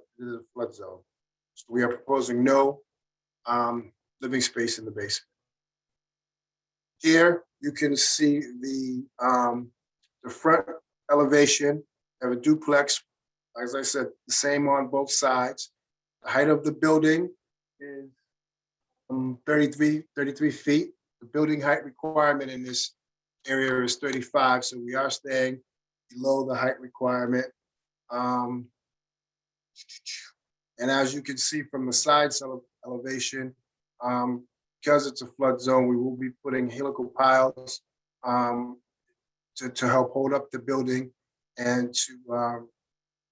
zone. So we are proposing no living space in the basement. Here you can see the front elevation of a duplex. As I said, the same on both sides. The height of the building is 33 feet. The building height requirement in this area is 35, so we are staying below the height requirement. And as you can see from the side elevation, because it's a flood zone, we will be putting helical piles to help hold up the building and to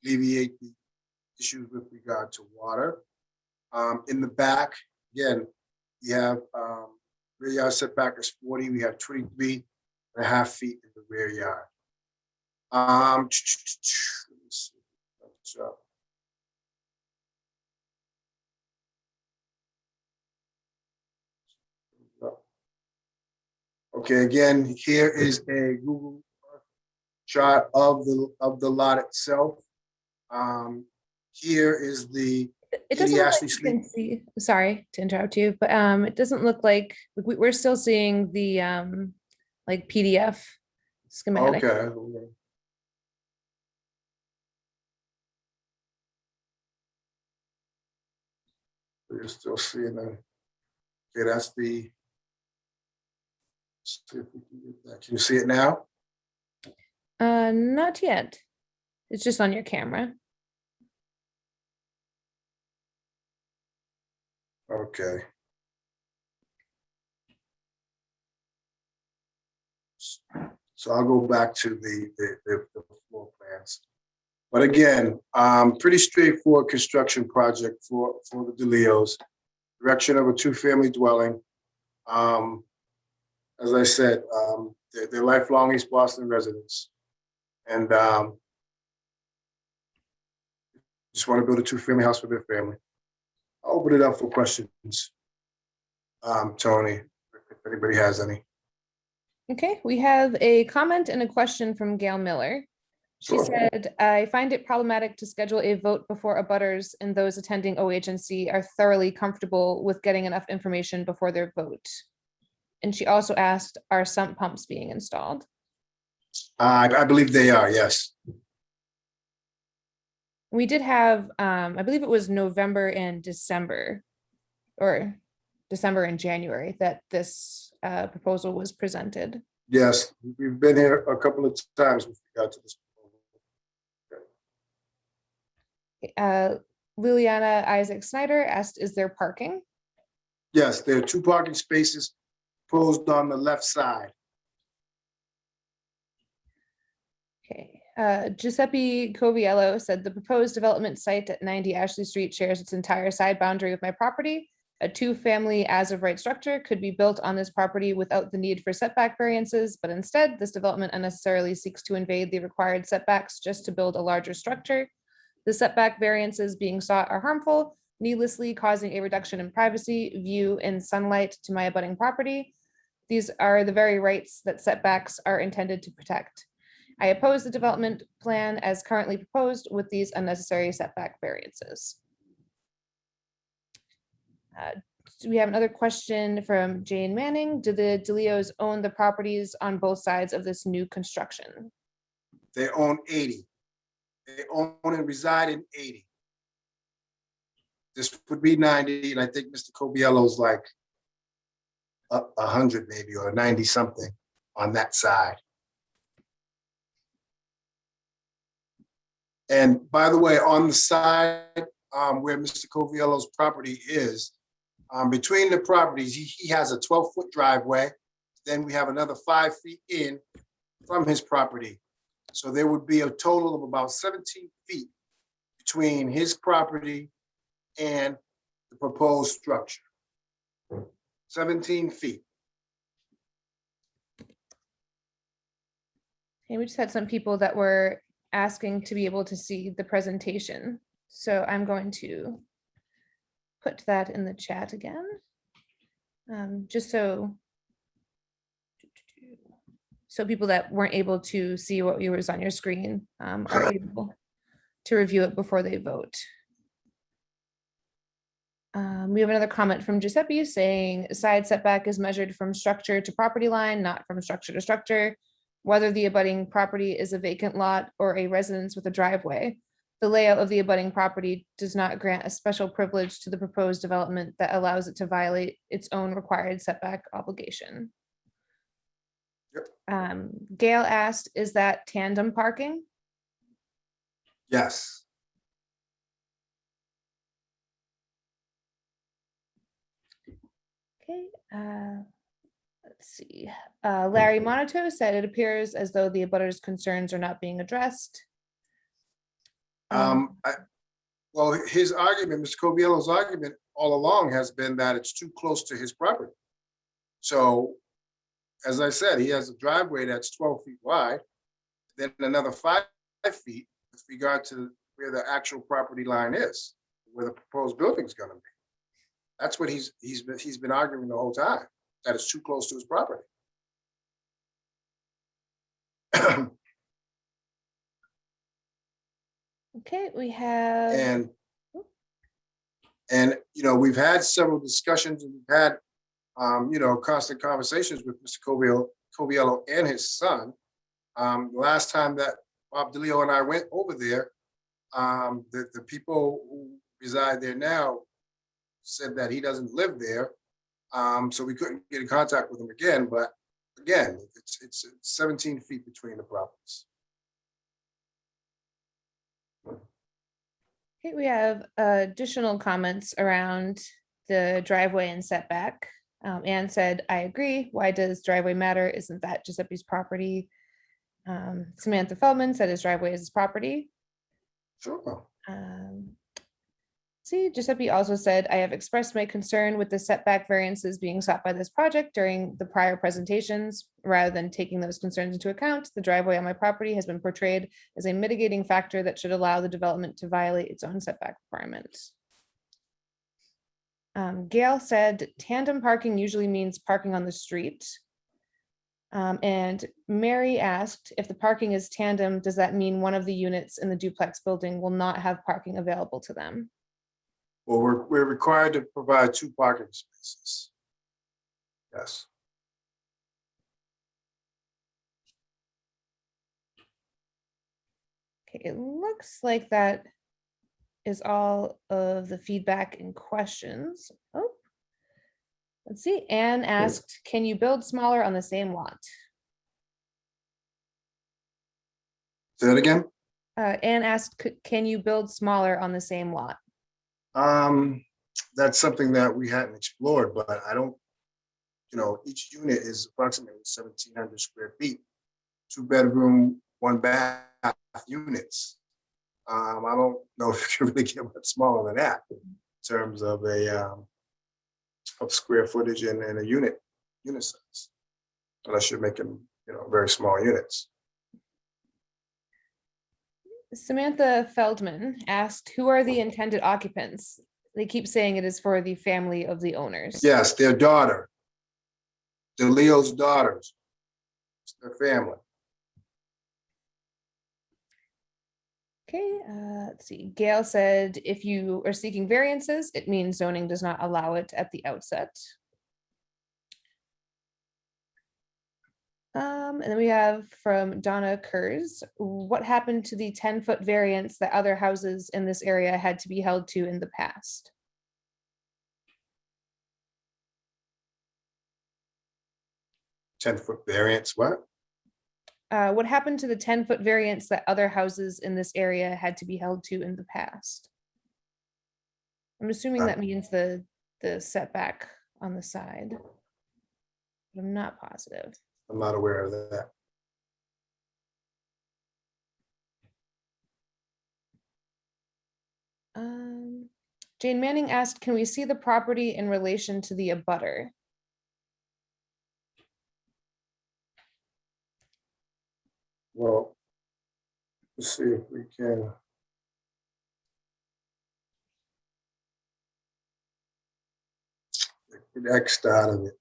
alleviate the issues with regard to water. In the back, again, we have rear yard setback is 40. We have 23.5 feet in the rear yard. Let me see. Okay, again, here is a Google shot of the lot itself. Here is the It doesn't look like you can see, sorry to interrupt you, but it doesn't look like we're still seeing the like PDF schematic. Okay. You're still seeing that. Okay, that's the. See if we can get that. Can you see it now? Not yet. It's just on your camera. Okay. So I'll go back to the floor plans. But again, pretty straightforward construction project for the DeLeos. Erection of a 2-family dwelling. As I said, they're lifelong East Boston residents. And just want to build a 2-family house for their family. I'll open it up for questions. Tony, if anybody has any. Okay, we have a comment and a question from Gail Miller. She Sure. said, I find it problematic to schedule a vote before abutters and those attending OHNC are thoroughly comfortable with getting enough information before their vote. And she also asked, are sump pumps being installed? I believe they are, yes. We did have, I believe it was November and December, or December and January, that this proposal was presented. Yes, we've been here a couple of times with regard to this. Liliana Isaac Snyder asked, is there parking? Yes, there are 2 parking spaces posed on the left side. Okay. Giuseppe Coviello said the proposed development site at 90 Ashley Street shares its entire side boundary with my property. A 2-family as of right structure could be built on this property without the need for setback variances, but instead this development unnecessarily seeks to invade the required setbacks just to build a larger structure. The setback variances being sought are harmful, needlessly causing a reduction in privacy, view, and sunlight to my abutting property. These are the very rights that setbacks are intended to protect. I oppose the development plan as currently proposed with these unnecessary setback variances. Do we have another question from Jane Manning? Do the DeLeos own the properties on both sides of this new construction? They own 80. They own and reside in 80. This would be 90, and I think Mr. Coviello's like 100 maybe, or 90 something on that side. And by the way, on the side where Mr. Coviello's property is, between the properties, he has a 12-foot driveway. Then we have another 5 feet in from his property. So there would be a total of about 17 feet between his property and the proposed structure. 17 feet. Okay, we just had some people that were asking to be able to see the presentation. So I'm going to put that in the chat again. Just so people that weren't able to see what was on your screen are able to review it before they vote. We have another comment from Giuseppe saying side setback is measured from structure to property line, not from structure to structure. Whether the abutting property is a vacant lot or a residence with a driveway, the layout of the abutting property does not grant a special privilege to the proposed development that allows it to violate its own required setback obligation. Yep. Gail asked, is that tandem parking? Yes. Okay, let's see. Larry Monato said it appears as though the abutters' concerns are not being addressed. Well, his argument, Mr. Coviello's argument all along has been that it's too close to his property. So, as I said, he has a driveway that's 12 feet wide, then another 5 feet with regard to where the actual property line is, where the proposed building is going to be. That's what he's been arguing the whole time, that it's too close to his property. Okay, we have. And you know, we've had several discussions, and we've had you know, constant conversations with Mr. Coviello and his son. Last time that Bob DeLeo and I went over there, the people who reside there now said that he doesn't live there, so we couldn't get in contact with him again. But again, it's 17 feet between the properties. Okay, we have additional comments around the driveway and setback. Anne said, I agree. Why does driveway matter? Isn't that Giuseppe's property? Samantha Feldman said his driveway is his property. Sure. See, Giuseppe also said, I have expressed my concern with the setback variances being sought by this project during the prior presentations. Rather than taking those concerns into account, the driveway on my property has been portrayed as a mitigating factor that should allow the development to violate its own setback requirements. Gail said, tandem parking usually means parking on the street. And Mary asked, if the parking is tandem, does that mean one of the units in the duplex building will not have parking available to them? Well, we're required to provide 2 parking spaces. Yes. Okay, it looks like that is all of the feedback and questions. Oh, let's see. Anne asked, can you build smaller on the same lot? Say that again? Anne asked, can you build smaller on the same lot? That's something that we hadn't explored, but I don't, you know, each unit is approximately 1,700 square feet, 2 bedroom, 1 bath units. I don't know if you can really get much smaller than that in terms of of square footage and a unit size, unless you're making, you know, very small units. Samantha Feldman asked, who are the intended occupants? They keep saying it is for the family of the owners. Yes, their daughter. DeLeo's daughters. It's their family. Okay, let's see. Gail said, if you are seeking variances, it means zoning does not allow it at the outset. And then we have from Donna Kurz, what happened to the 10-foot variance that other houses in this area had to be held to in the past? 10-foot variance, what? What happened to the 10-foot variance that other houses in this area had to be held to in the past? I'm assuming that means the setback on the side. But I'm not positive. I'm not aware of that. Jane Manning asked, can we see the property in relation to the abutter? Well, let's see if we can. Get X'd out of it.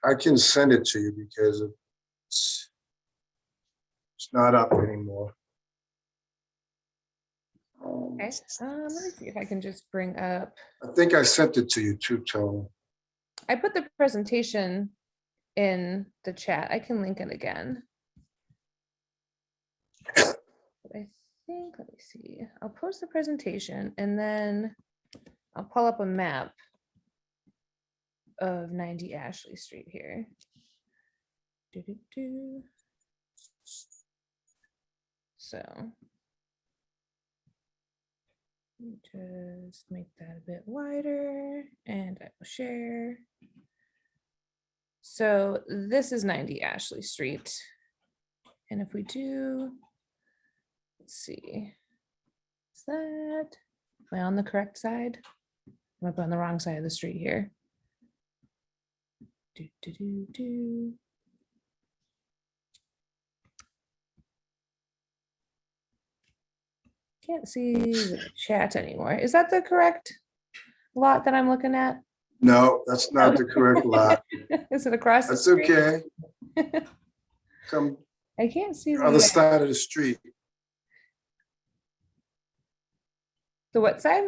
I can send it to you because it's not up anymore. Okay, let me see if I can just bring up. I think I sent it to you too, Tony. I put the presentation in the chat. I can link it again. But I think, let me see. I'll post the presentation and then I'll pull up a map of 90 Ashley Street here. Doo-doo-doo. So just make that a bit wider and I will share. So this is 90 Ashley Street. And if we do, let's see, is that, am I on the correct side? Am I on the wrong side of the street here? Do, do, do, do. Can't see the chat anymore. Is that the correct lot that I'm looking at? No, that's not the correct lot. Is it across the That's street? okay. Come I can't see the other side of the street. the what side?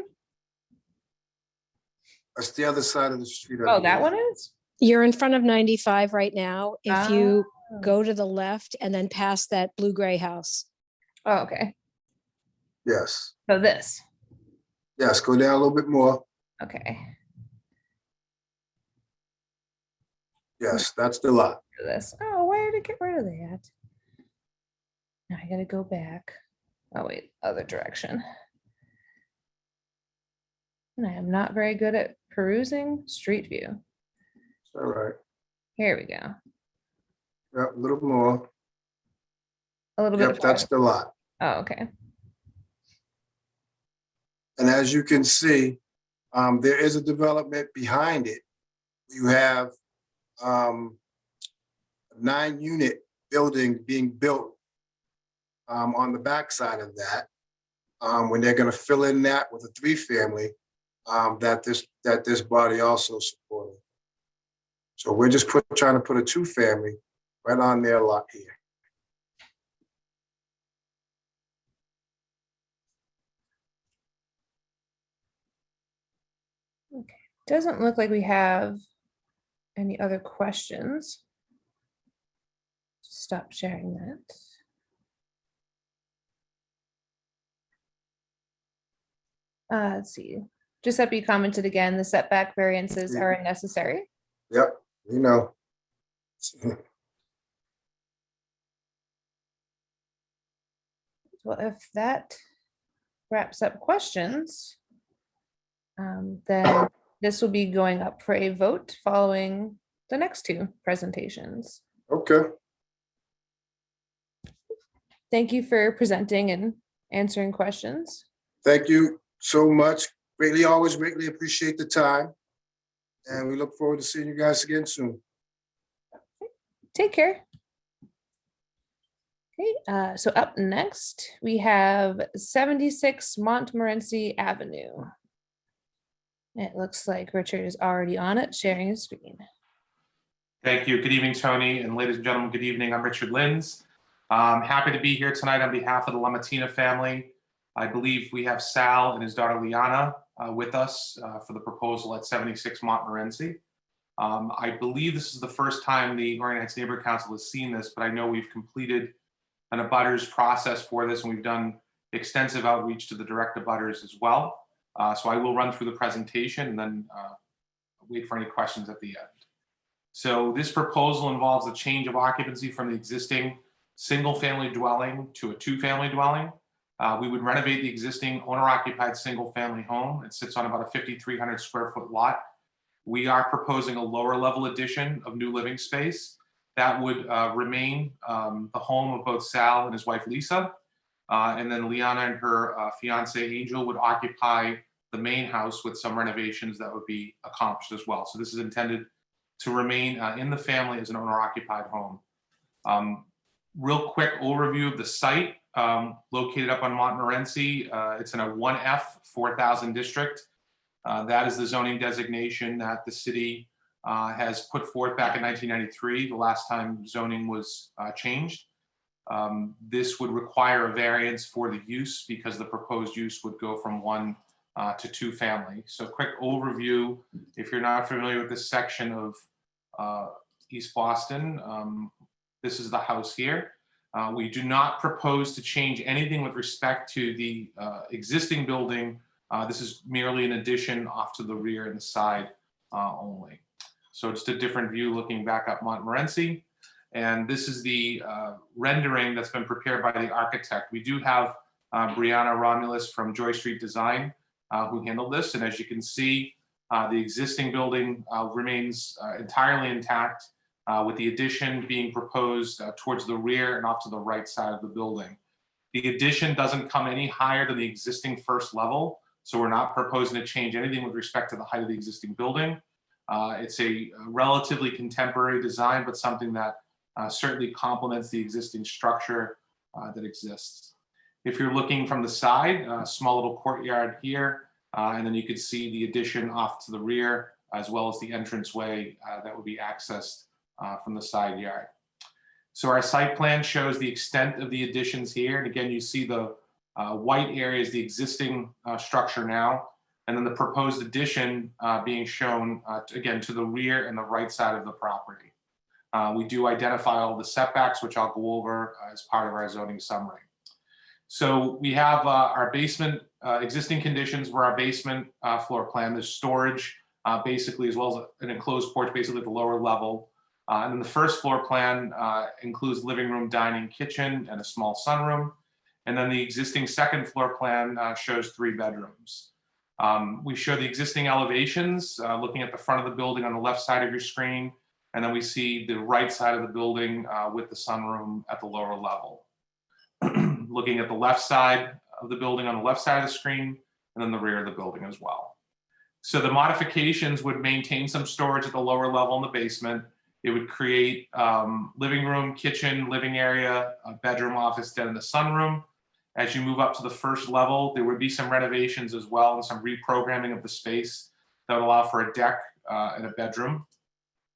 That's the other side of the street. Oh, that one is? You're in front of 95 right now. If you Oh. go to the left and then past that blue-gray house. Oh, okay. Yes. So this. Yes, go down a little bit more. Okay. Yes, that's the lot. For this. Oh, where did it get rid of that? Now I gotta go back. Oh wait, other direction. And I am not very good at perusing Street View. It's all right. Here we go. Yep, a little more. A little Yep, bit. that's the lot. Oh, okay. And as you can see, there is a development behind it. You have a 9-unit building being built on the backside of that. When they're going to fill in that with a 3-family that this body also supported. So we're just trying to put a 2-family right on their lot here. Okay. Doesn't look like we have any other questions. Stop sharing that. Let's see. Giuseppe commented again, the setback variances are unnecessary. Yep, you know. Well, if that wraps up questions, then this will be going up for a vote following the next 2 presentations. Okay. Thank you for presenting and answering questions. Thank you so much. Always greatly appreciate the time. And we look forward to seeing you guys again soon. Take care. Okay, so up next, we have 76 Montmorency Avenue. It looks like Richard is already on it, sharing his screen. Thank you. Good evening, Tony, and ladies and gentlemen, good evening. I'm Richard Lins. Happy to be here tonight on behalf of the Lamatina family. I believe we have Sal and his daughter Liana with us for the proposal at 76 Montmorency. I believe this is the first time the Orion Heights Neighborhood Council has seen this, but I know we've completed an abutters process for this, and we've done extensive outreach to the direct abutters as well. So I will run through the presentation and then wait for any questions at the end. So this proposal involves a change of occupancy from the existing single-family dwelling to a two-family dwelling. We would renovate the existing owner-occupied single-family home. It sits on about a 5,300 square foot lot. We are proposing a lower level addition of new living space that would remain the home of both Sal and his wife Lisa. And then Liana and her fiance Angel would occupy the main house with some renovations that would be accomplished as well. So this is intended to remain in the family as an owner-occupied home. Real quick overview of the site, located up on Montmorency. It's in a 1F 4,000 district. That is the zoning designation that the city has put forth back in 1993, the last time zoning was changed. This would require a variance for the use because the proposed use would go from 1 to 2 family. So quick overview, if you're not familiar with this section of East Boston, this is the house here. We do not propose to change anything with respect to the existing building. This is merely an addition off to the rear and the side only. So it's a different view looking back up Montmorency. And this is the rendering that's been prepared by the architect. We do have Brianna Romulus from Joy Street Design who handled this. And as you can see, the existing building remains entirely intact with the addition being proposed towards the rear and off to the right side of the building. The addition doesn't come any higher than the existing first level. So we're not proposing to change anything with respect to the height of the existing building. It's a relatively contemporary design, but something that certainly complements the existing structure that exists. If you're looking from the side, a small little courtyard here, and then you could see the addition off to the rear, as well as the entranceway that would be accessed from the side yard. So our site plan shows the extent of the additions here. And again, you see the white area is the existing structure now, and then the proposed addition being shown, again, to the rear and the right side of the property. We do identify all the setbacks, which I'll go over as part of our zoning summary. So we have our basement, existing conditions for our basement floor plan. There's storage, basically, as well as an enclosed porch, basically at the lower level. And then the first floor plan includes living room, dining, kitchen, and a small sunroom. And then the existing second floor plan shows 3 bedrooms. We show the existing elevations, looking at the front of the building on the left side of your screen. And then we see the right side of the building with the sunroom at the lower level. Looking at the left side of the building on the left side of the screen, and then the rear of the building as well. So the modifications would maintain some storage at the lower level in the basement. It would create living room, kitchen, living area, a bedroom, office, den, and the sunroom. As you move up to the first level, there would be some renovations as well and some reprogramming of the space that would allow for a deck and a bedroom.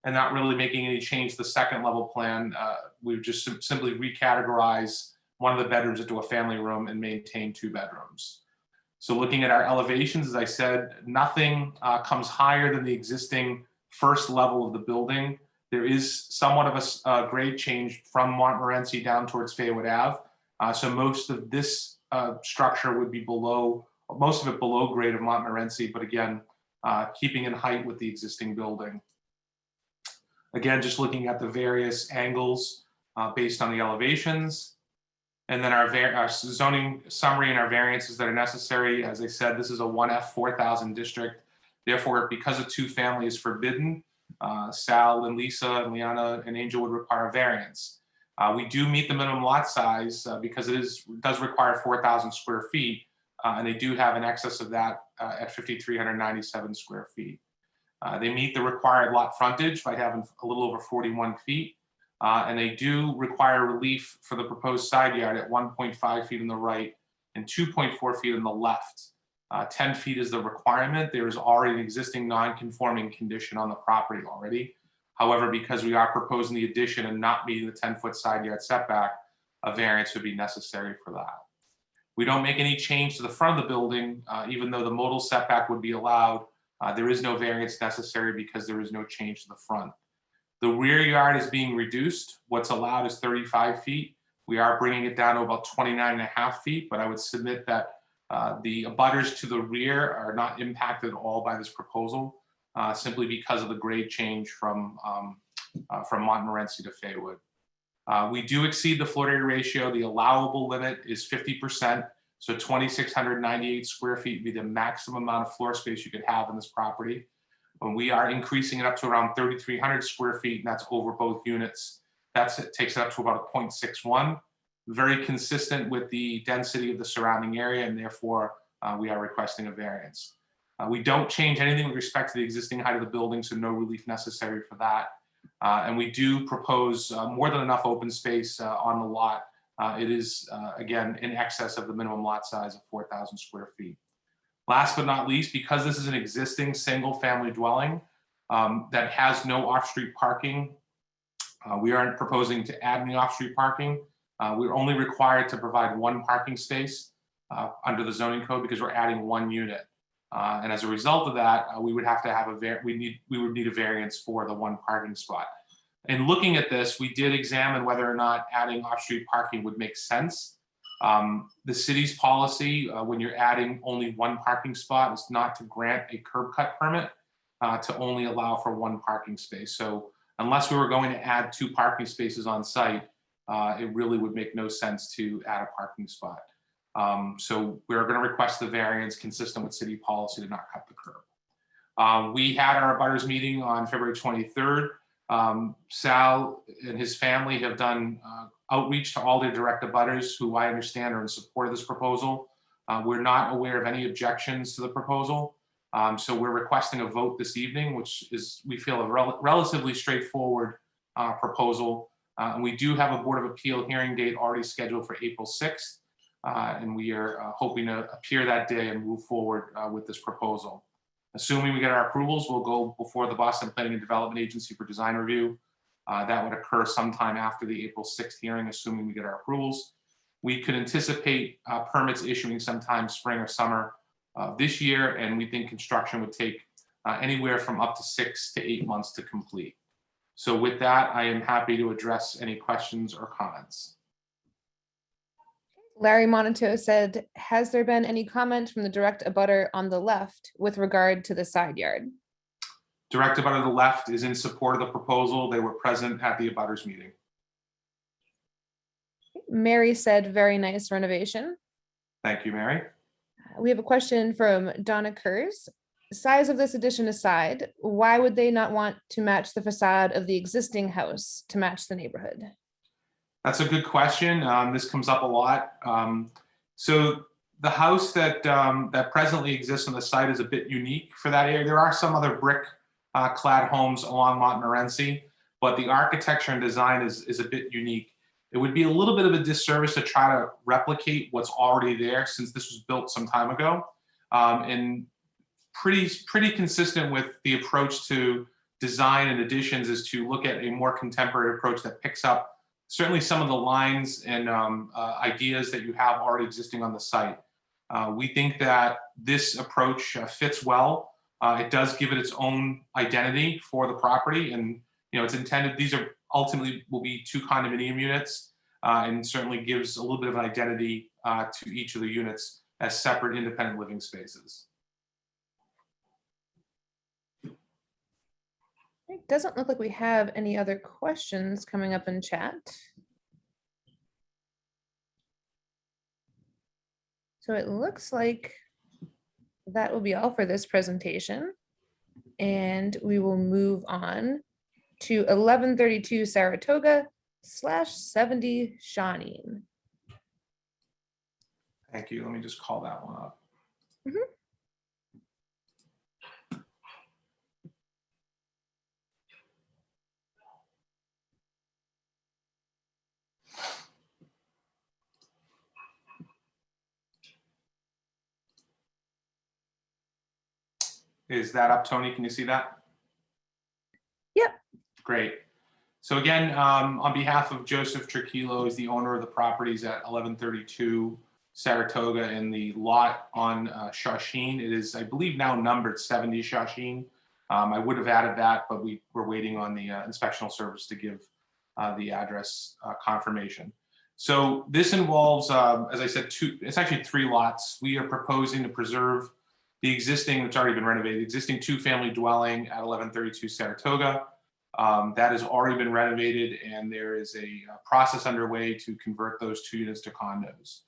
And not really making any change to the second level plan. We would just simply recategorize one of the bedrooms into a family room and maintain 2 bedrooms. So looking at our elevations, as I said, nothing comes higher than the existing first level of the building. There is somewhat of a grade change from Montmorency down towards Faywood Ave. So most of this structure would be below, most of it below grade of Montmorency, but again, keeping in height with the existing building. Again, just looking at the various angles based on the elevations. And then our zoning summary and our variances that are necessary. As I said, this is a 1F 4,000 district. Therefore, because a 2-family is forbidden, Sal and Lisa and Liana and Angel would require a variance. We do meet the minimum lot size because it does require 4,000 square feet, and they do have an excess of that at 5,397 square feet. They meet the required lot frontage by having a little over 41 feet. And they do require relief for the proposed side yard at 1.5 feet on the right and 2.4 feet on the left. 10 feet is the requirement. There is already an existing non-conforming condition on the property already. However, because we are proposing the addition and not meeting the 10-foot side yard setback, a variance would be necessary for that. We don't make any change to the front of the building, even though the modal setback would be allowed. There is no variance necessary because there is no change to the front. The rear yard is being reduced. What's allowed is 35 feet. We are bringing it down to about 29.5 feet, but I would submit that the abutters to the rear are not impacted at all by this proposal, simply because of the grade change from Montmorency to Faywood. We do exceed the floor area ratio. The allowable limit is 50%. So 2,698 square feet would be the maximum amount of floor space you could have in this property. And we are increasing it up to around 3,300 square feet, and that's over both units. It takes it up to about a 0.61, very consistent with the density of the surrounding area, and therefore we are requesting a variance. We don't change anything with respect to the existing height of the building, so no relief necessary for that. And we do propose more than enough open space on the lot. It is, again, in excess of the minimum lot size of 4,000 square feet. Last but not least, because this is an existing single-family dwelling that has no off-street parking, we aren't proposing to add any off-street parking. We're only required to provide one parking space under the zoning code because we're adding one unit. And as a result of that, we would have to have we would need a variance for the one parking spot. In looking at this, we did examine whether or not adding off-street parking would make sense. The city's policy, when you're adding only one parking spot, is not to grant a curb cut permit, to only allow for one parking space. So unless we were going to add 2 parking spaces on site, it really would make no sense to add a parking spot. So we're going to request the variance consistent with city policy to not cut the curb. We had our abutters meeting on February 23rd. Sal and his family have done outreach to all their direct abutters who I understand are in support of this proposal. We're not aware of any objections to the proposal. So we're requesting a vote this evening, which is, we feel, a relatively straightforward proposal. And we do have a Board of Appeal hearing date already scheduled for April 6th. And we are hoping to appear that day and move forward with this proposal. Assuming we get our approvals, we'll go before the Boston Planning and Development Agency for design review. That would occur sometime after the April 6th hearing, assuming we get our approvals. We could anticipate permits issuing sometime spring or summer this year, and we think construction would take anywhere from up to 6 to 8 months to complete. So with that, I am happy to address any questions or comments. Larry Monito said, has there been any comment from the direct abutter on the left with regard to the side yard? Direct abutter to the left is in support of the proposal. They were present at the abutters meeting. Mary said, very nice renovation. Thank you, Mary. We have a question from Donna Kurz. Size of this addition aside, why would they not want to match the facade of the existing house to match the neighborhood? That's a good question. This comes up a lot. So the house that that presently exists on the site is a bit unique for that area. There are some other brick clad homes along Montmorency, but the architecture and design is a bit unique. It would be a little bit of a disservice to try to replicate what's already there, since this was built some time ago, and pretty consistent with the approach to design and additions is to look at a more contemporary approach that picks up certainly some of the lines and ideas that you have already existing on the site. We think that this approach fits well. It does give it its own identity for the property, and it's intended, these are ultimately will be 2 condominium units, and certainly gives a little bit of an identity to each of the units as separate independent living spaces. It doesn't look like we have any other questions coming up in chat. So it looks like that will be all for this presentation. And we will move on to 1132 Saratoga /70 Shawneen. Thank you. Let me just call that one up. Mhm. Is that up, Tony? Can you see that? Yep. Great. So again, on behalf of Joseph Trujillo, is the owner of the properties at 1132 Saratoga in the lot on Shawsheen. It is, I believe, now numbered 70 Shawsheen. I would have added that, but we were waiting on the inspectional service to give the address confirmation. So this involves, as I said, it's actually 3 lots. We are proposing to preserve the existing, it's already been renovated, existing 2-family dwelling at 1132 Saratoga. That has already been renovated, and there is a process underway to convert those 2 units to condos.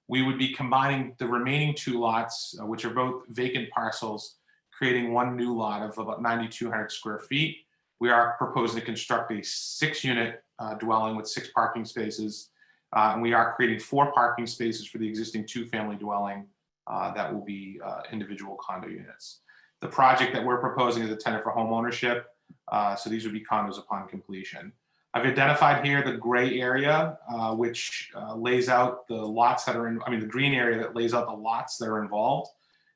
We would be combining the remaining 2 lots, which are both vacant parcels, creating one new lot of about 9,200 square feet. We are proposing to construct a 6-unit dwelling with 6 parking spaces. And we are creating 4 parking spaces for the existing 2-family dwelling that will be individual condo units. The project that we're proposing is a tenant for home ownership. So these would be condos upon completion. I've identified here the gray area, which lays out the lots that are in, the green area that lays out the lots that are involved.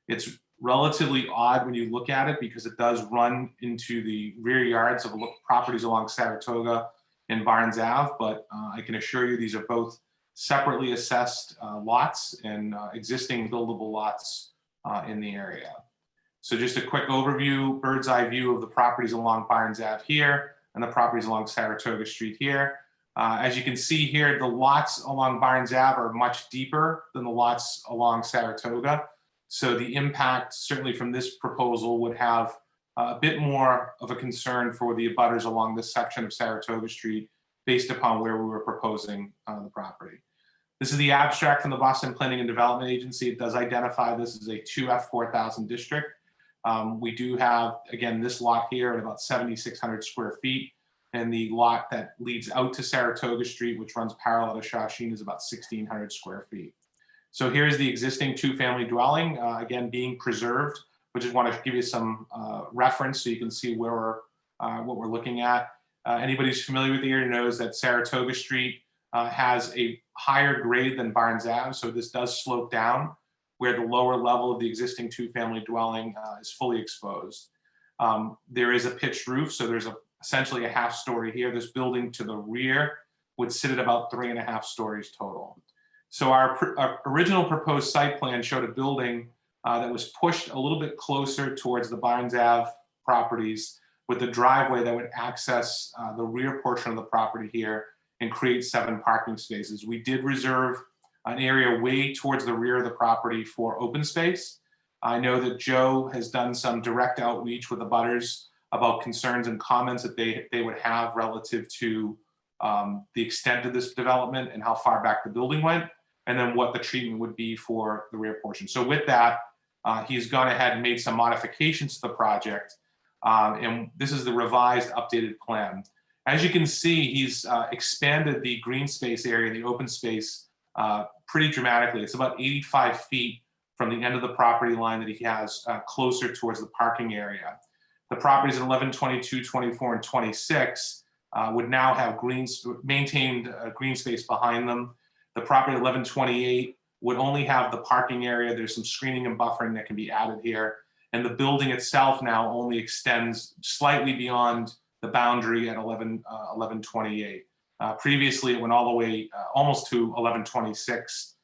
It's relatively odd when you look at it because it does run into the rear yards of properties along Saratoga and Barnes Ave, but I can assure you these are both separately assessed lots and existing buildable lots in the area. So just a quick overview, bird's eye view of the properties along Barnes Ave here and the properties along Saratoga Street here. As you can see here, the lots along Barnes Ave are much deeper than the lots along Saratoga. So the impact certainly from this proposal would have a bit more of a concern for the abutters along this section of Saratoga Street based upon where we were proposing the property. This is the abstract from the Boston Planning and Development Agency. It does identify this as a 2F4000 district. We do have, again, this lot here at about 7,600 square feet, and the lot that leads out to Saratoga Street, which runs parallel to Shawsheen, is about 1,600 square feet. So here's the existing 2-family dwelling, again, being preserved. We just want to give you some reference so you can see where what we're looking at. Anybody who's familiar with the area knows that Saratoga Street has a higher grade than Barnes Ave, so this does slope down, where the lower level of the existing 2-family dwelling is fully exposed. There is a pitched roof, so there's essentially a half story here. This building to the rear would sit at about 3.5 stories total. So our original proposed site plan showed a building that was pushed a little bit closer towards the Barnes Ave properties with a driveway that would access the rear portion of the property here and create 7 parking spaces. We did reserve an area way towards the rear of the property for open space. I know that Joe has done some direct outreach with the abutters about concerns and comments that they would have relative to the extent of this development and how far back the building went, and then what the treatment would be for the rear portion. So with that, he's gone ahead and made some modifications to the project. And this is the revised updated plan. As you can see, he's expanded the green space area, the open space, pretty dramatically. It's about 85 feet from the end of the property line that he has closer towards the parking area. The properties at 11, 22, 24, and 26 would now have maintained green space behind them. The property at 1128 would only have the parking area. There's some screening and buffering that can be added here. And the building itself now only extends slightly beyond the boundary at 1128. Previously, it went all the way almost to 1126,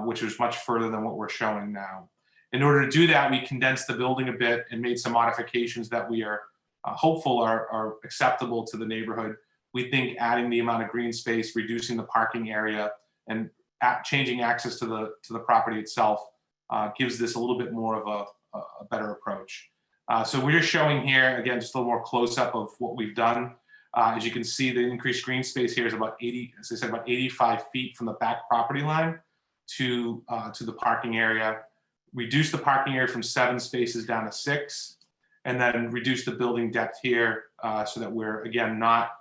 which was much further than what we're showing now. In order to do that, we condensed the building a bit and made some modifications that we are hopeful are acceptable to the neighborhood. We think adding the amount of green space, reducing the parking area, and changing access to the property itself gives this a little bit more of a better approach. So we're showing here, again, just a little more close-up of what we've done. As you can see, the increased green space here is about 80, as I said, about 85 feet from the back property line to the parking area. Reduce the parking area from 7 spaces down to 6, and then reduce the building depth here so that we're, again, not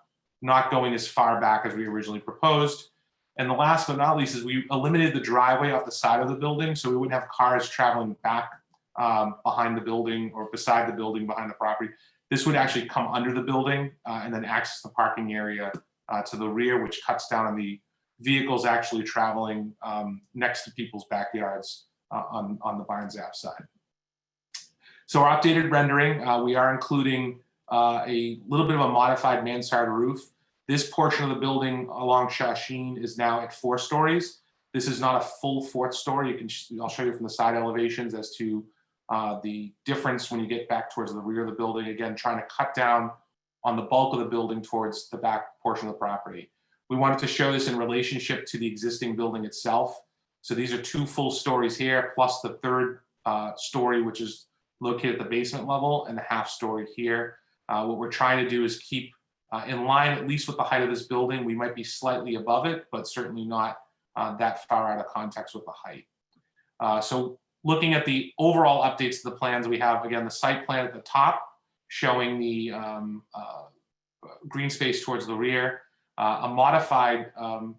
going as far back as we originally proposed. And the last but not least is we eliminated the driveway off the side of the building, so we wouldn't have cars traveling back behind the building or beside the building behind the property. This would actually come under the building and then access the parking area to the rear, which cuts down on the vehicles actually traveling next to people's backyards on the Barnes Ave side. So our updated rendering, we are including a little bit of a modified mansard roof. This portion of the building along Shashin is now at 4 stories. This is not a full 4th story. I'll show you from the side elevations as to the difference when you get back towards the rear of the building. Again, trying to cut down on the bulk of the building towards the back portion of the property. We wanted to show this in relationship to the existing building itself. So these are 2 full stories here, plus the 3rd story, which is located at the basement level, and the half story here. What we're trying to do is keep in line, at least with the height of this building. We might be slightly above it, but certainly not that far out of context with the height. So looking at the overall updates to the plans, we have, again, the site plan at the top showing the green space towards the rear, a modified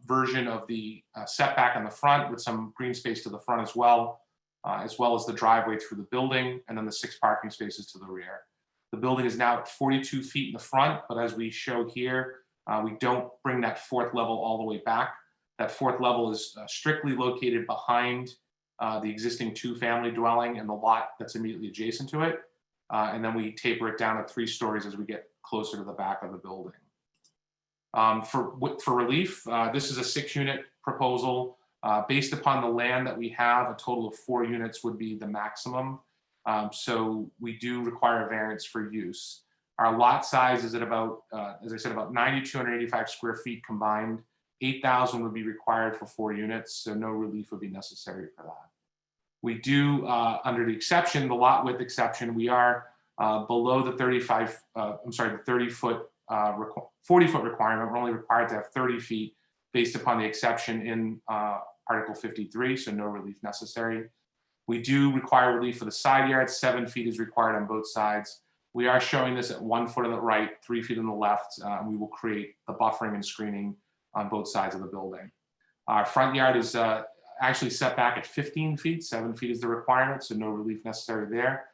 version of the setback on the front with some green space to the front as well as the driveway through the building, and then the 6 parking spaces to the rear. The building is now at 42 feet in the front, but as we show here, we don't bring that 4th level all the way back. That 4th level is strictly located behind the existing 2-family dwelling and the lot that's immediately adjacent to it. And then we taper it down to 3 stories as we get closer to the back of the building. For relief, this is a 6-unit proposal. Based upon the land that we have, a total of 4 units would be the maximum. So we do require a variance for use. Our lot size is at about, as I said, about 9,285 square feet combined. 8,000 would be required for 4 units, so no relief would be necessary for that. We do, under the exception, the lot width exception, we are below the 30-foot, 40-foot requirement. We're only required to have 30 feet based upon the exception in Article 53, so no relief necessary. We do require relief for the side yard. 7 feet is required on both sides. We are showing this at 1 foot on the right, 3 feet on the left. We will create the buffering and screening on both sides of the building. Our front yard is actually set back at 15 feet. 7 feet is the requirement, so no relief necessary there.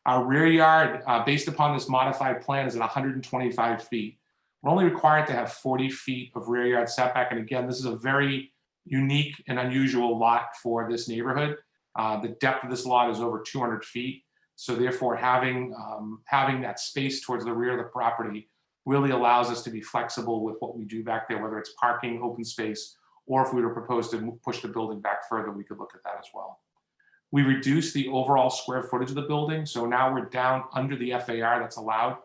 Our rear yard, based upon this modified plan, is at 125 feet. We're only required to have 40 feet of rear yard setback. And again, this is a very unique and unusual lot for this neighborhood. The depth of this lot is over 200 feet. So therefore, having that space towards the rear of the property really allows us to be flexible with what we do back there, whether it's parking, open space, or if we were to propose to push the building back further, we could look at that as well. We reduced the overall square footage of the building. So now we're down under the FAR that's allowed.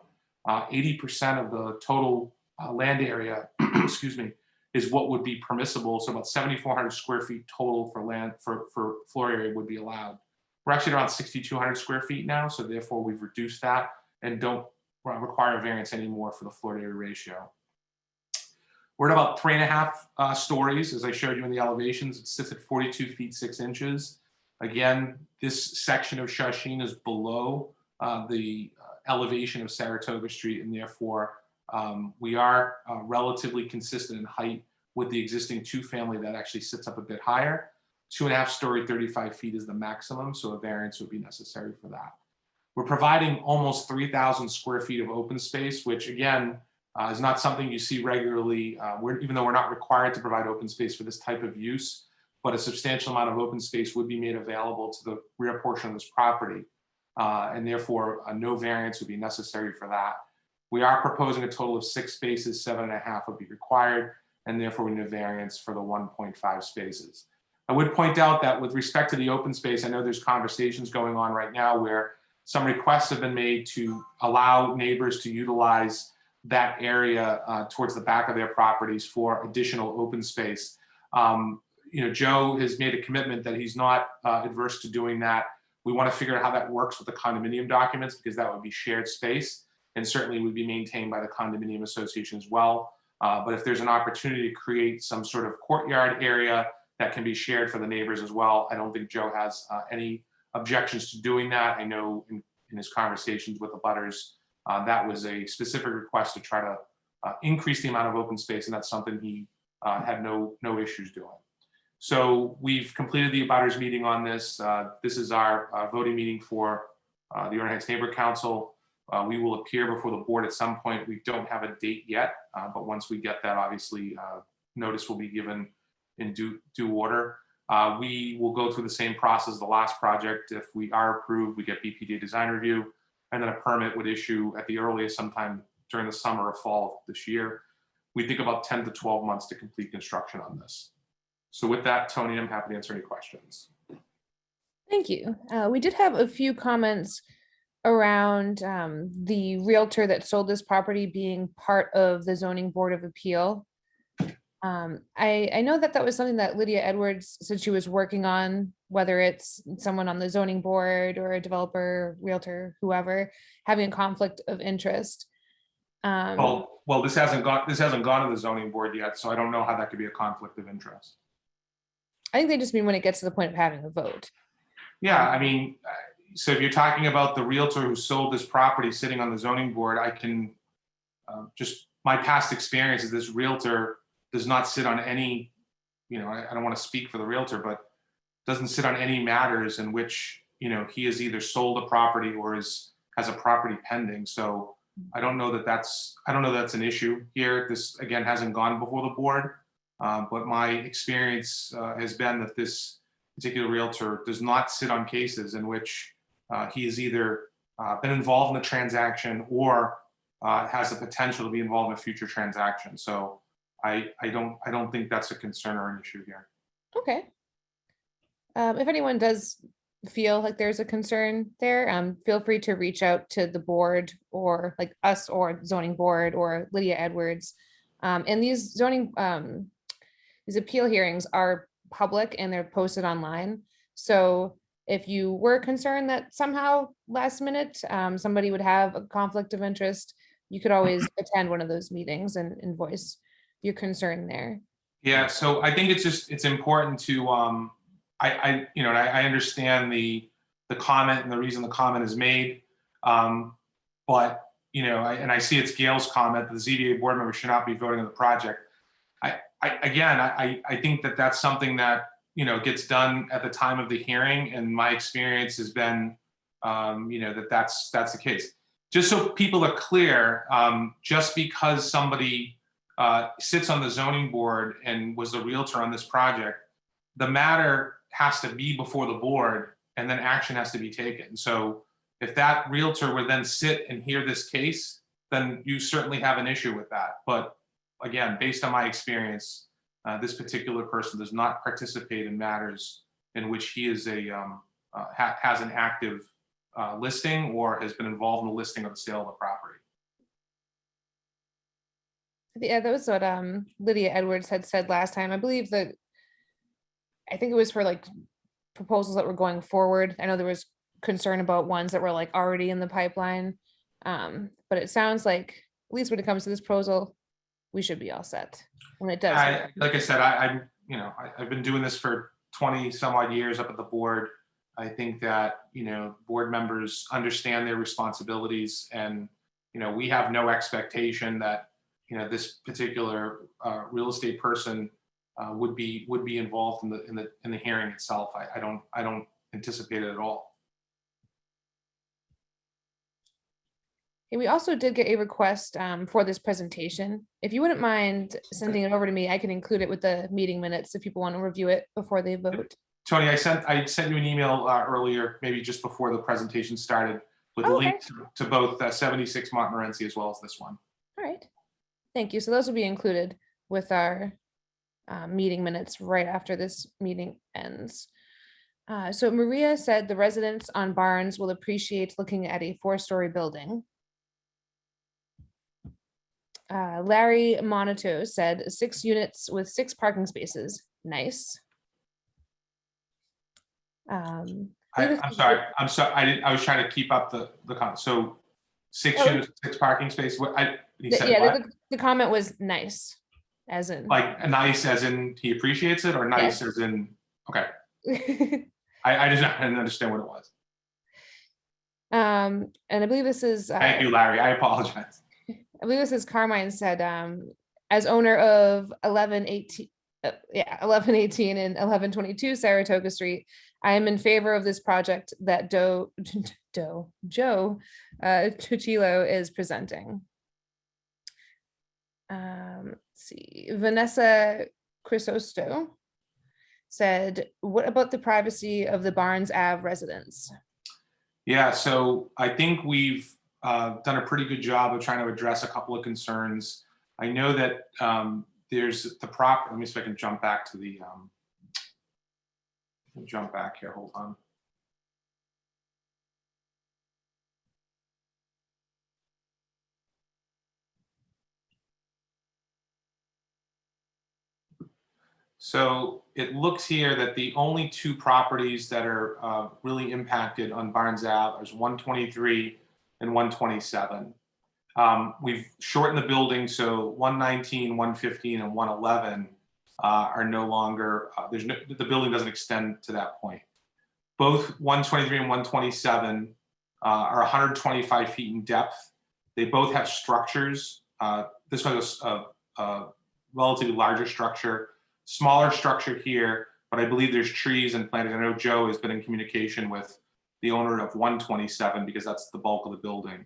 80% of the total land area, excuse me, is what would be permissible. So about 7,400 square feet total for land for floor area would be allowed. We're actually around 6,200 square feet now. So therefore we've reduced that and don't require a variance anymore for the floor area ratio. We're at about 3.5 stories, as I showed you in the elevations. It sits at 42 feet 6 inches. Again, this section of Shashin is below the elevation of Saratoga Street, and therefore we are relatively consistent in height with the existing 2-family that actually sits up a bit higher. 2.5 story, 35 feet is the maximum, so a variance would be necessary for that. We're providing almost 3,000 square feet of open space, which again, is not something you see regularly, even though we're not required to provide open space for this type of use, but a substantial amount of open space would be made available to the rear portion of this property. And therefore, no variance would be necessary for that. We are proposing a total of 6 spaces, 7.5 would be required, and therefore we need a variance for the 1.5 spaces. I would point out that with respect to the open space, I know there's conversations going on right now where some requests have been made to allow neighbors to utilize that area towards the back of their properties for additional open space. Joe has made a commitment that he's not adverse to doing that. We want to figure out how that works with the condominium documents, because that would be shared space and certainly would be maintained by the condominium association as well. But if there's an opportunity to create some sort of courtyard area that can be shared for the neighbors as well, I don't think Joe has any objections to doing that. I know in his conversations with the butters, that was a specific request to try to increase the amount of open space, and that's something he had no issues doing. So we've completed the abutters meeting on this. This is our voting meeting for the Ojai Heights Neighbor Council. We will appear before the board at some point. We don't have a date yet, but once we get that, obviously notice will be given in due order. We will go through the same process as the last project. If we are approved, we get BPD design review, and then a permit would issue at the earliest sometime during the summer or fall of this year. We think about 10 to 12 months to complete construction on this. So with that, Tony, I'm happy to answer any questions. Thank you. We did have a few comments around the realtor that sold this property being part of the zoning board of appeal. I know that was something that Lydia Edwards said she was working on, whether it's someone on the zoning board or a developer, realtor, whoever, having a conflict of interest. Well, this hasn't gone to the zoning board yet, so I don't know how that could be a conflict of interest. I think they just mean when it gets to the point of having a vote. Yeah, I mean, so if you're talking about the realtor who sold this property sitting on the zoning board, I can just, my past experience is this realtor does not sit on any, I don't want to speak for the realtor, but doesn't sit on any matters in which, he has either sold a property or has a property pending. So I don't know that that's an issue here. This, again, hasn't gone before the board, but my experience has been that this particular realtor does not sit on cases in which he has either been involved in the transaction or has the potential to be involved in a future transaction. So I don't think that's a concern or an issue here. Okay. If anyone does feel like there's a concern there, feel free to reach out to the board or like us or zoning board or Lydia Edwards. And these these appeal hearings are public and they're posted online. So if you were concerned that somehow last minute somebody would have a conflict of interest, you could always attend one of those meetings and voice your concern there. Yeah, so I think it's important to I understand the comment and the reason the comment is made, but I see it's Gail's comment that the ZBA board member should not be voting on the project. I think that that's something that gets done at the time of the hearing, and my experience has been that's the case. Just so people are clear, just because somebody sits on the zoning board and was the realtor on this project, the matter has to be before the board and then action has to be taken. So if that realtor would then sit and hear this case, then you certainly have an issue with that. But again, based on my experience, this particular person does not participate in matters in which he is has an active listing or has been involved in the listing of the sale of the property. Yeah, that was what Lydia Edwards had said last time. I believe that, I think it was for like proposals that were going forward. I know there was concern about ones that were like already in the pipeline. But it sounds like, at least when it comes to this proposal, we should be all set when it does. Like I said, I've been doing this for 20 some odd years up at the board. I think that, board members understand their responsibilities, and, we have no expectation that, this particular real estate person would be involved in the hearing itself. I don't anticipate it at all. Okay, we also did get a request for this presentation. If you wouldn't mind sending it over to me, I can include it with the meeting minutes if people want to review it before they vote. Tony, I sent you an email earlier, maybe just before the presentation started, with a link to both 76 Montmorency as well as this one. All right. Thank you. So those will be included with our meeting minutes right after this meeting ends. So Maria said the residents on Barnes will appreciate looking at a 4-story building. Larry Monito said 6 units with 6 parking spaces. Nice. I'm sorry. I was trying to keep up the comment. So 6 units, 6 parking spaces. The comment was nice, as in like nice as in he appreciates it, or nice as in okay. I didn't understand what it was. And I believe this is thank you, Larry. I apologize. I believe this is Carmine said, as owner of 1118 and 1122 Saratoga Street, I am in favor of this project that Joe Tuchilo is presenting. Let's see, Vanessa Crisosto said, what about the privacy of the Barnes Ave residents? Yeah, so I think we've done a pretty good job of trying to address a couple of concerns. I know that there's the let me see if I can jump back to the, jump back here, hold on. So it looks here that the only two properties that are really impacted on Barnes Ave is 123 and 127. We've shortened the building, so 119, 115, and 111 are no longer, the building doesn't extend to that point. Both 123 and 127 are 125 feet in depth. They both have structures. This one is a relatively larger structure, smaller structure here, but I believe there's trees and planted. I know Joe has been in communication with the owner of 127 because that's the bulk of the building.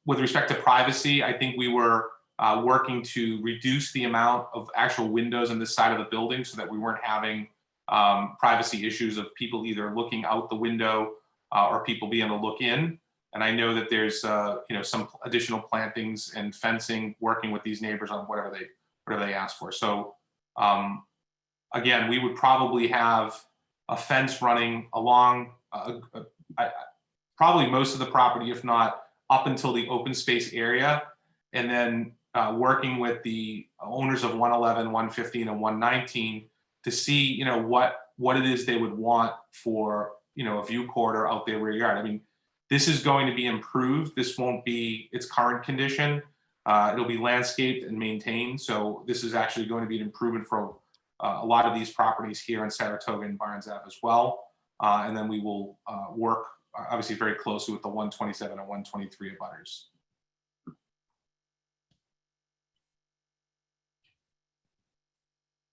With respect to privacy, I think we were working to reduce the amount of actual windows on this side of the building so that we weren't having privacy issues of people either looking out the window or people being able to look in. And I know that there's some additional plantings and fencing working with these neighbors on whatever they ask for. So again, we would probably have a fence running along probably most of the property, if not up until the open space area, and then working with the owners of 111, 115, and 119 to see, what it is they would want for, a view corridor out their rear yard. I mean, this is going to be improved. This won't be its current condition. It'll be landscaped and maintained. So this is actually going to be an improvement for a lot of these properties here in Saratoga and Barnes Ave as well. And then we will work obviously very closely with the 127 and 123 abutters.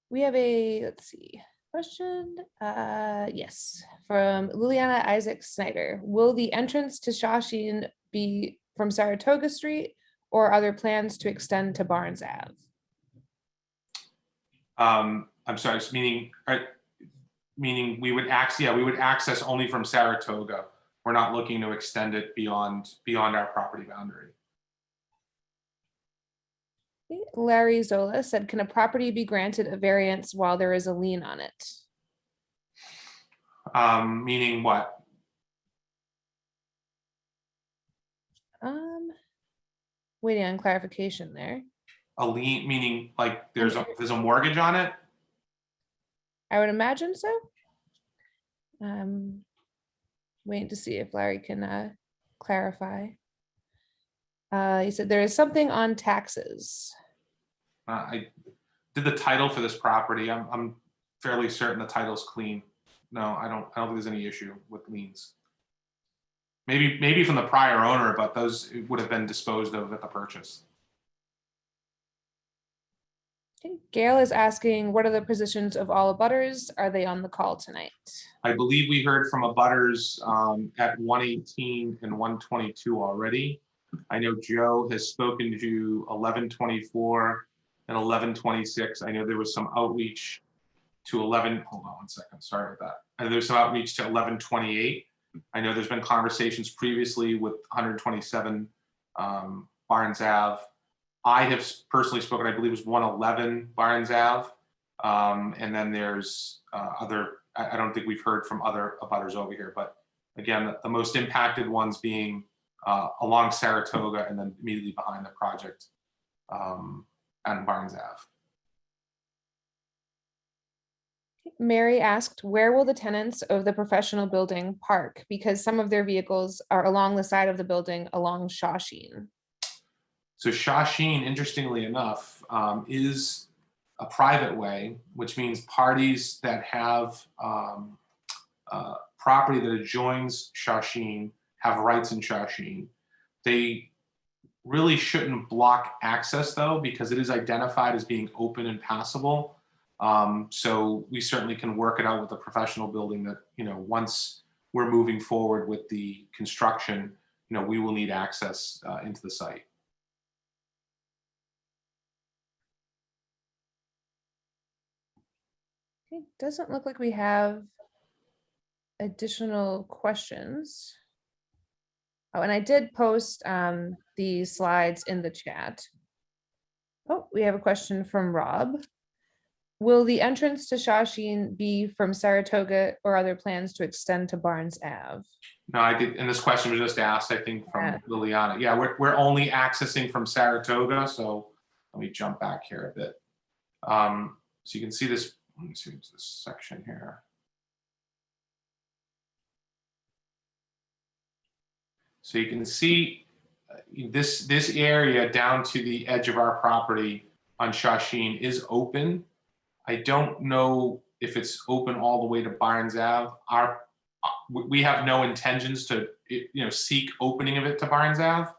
We have a, let's see, question. Yes, from Liliana Isaac Snyder. Will the entrance to Shawsheen be from Saratoga Street, or are there plans to extend to Barnes Ave? I'm sorry, meaning we would access only from Saratoga. We're not looking to extend it beyond our property boundary. Larry Zola said, can a property be granted a variance while there is a lien on it? Meaning what? Waiting on clarification there. A lien, meaning like there's a mortgage on it? I would imagine so. Waiting to see if Larry can clarify. He said there is something on taxes. I did the title for this property. I'm fairly certain the title's clean. No, I don't think there's any issue with liens. Maybe from the prior owner, but those would have been disposed of at the purchase. Okay. Gail is asking, what are the positions of all abutters? Are they on the call tonight? I believe we heard from abutters at 118 and 122 already. I know Joe has spoken to 1124 and 1126. I know there was some outreach to 11, hold on one second, sorry about that. I know there's some outreach to 1128. I know there's been conversations previously with 127 Barnes Ave. I have personally spoken, I believe it was 111 Barnes Ave. And then there's I don't think we've heard from other abutters over here, but again, the most impacted ones being along Saratoga and then immediately behind the project on Barnes Ave. Mary asked, where will the tenants of the professional building park? Because some of their vehicles are along the side of the building along Shawsheen. So Shawsheen, interestingly enough, is a private way, which means parties that have property that adjoins Shawsheen have rights in Shawsheen. They really shouldn't block access though, because it is identified as being open and passable. So we certainly can work it out with the professional building that, once we're moving forward with the construction, we will need access into the site. It doesn't look like we have additional questions. Oh, and I did post the slides in the chat. Oh, we have a question from Rob. Will the entrance to Shawsheen be from Saratoga, or are there plans to extend to Barnes Ave? No, I did, and this question was just asked, I think, from Yeah. Liliana. Yeah, we're only accessing from Saratoga, so let me jump back here a bit. So you can see this, let me see this section here. So you can see this area down to the edge of our property on Shawsheen is open. I don't know if it's open all the way to Barnes Ave. We have no intentions to, seek opening of it to Barnes Ave.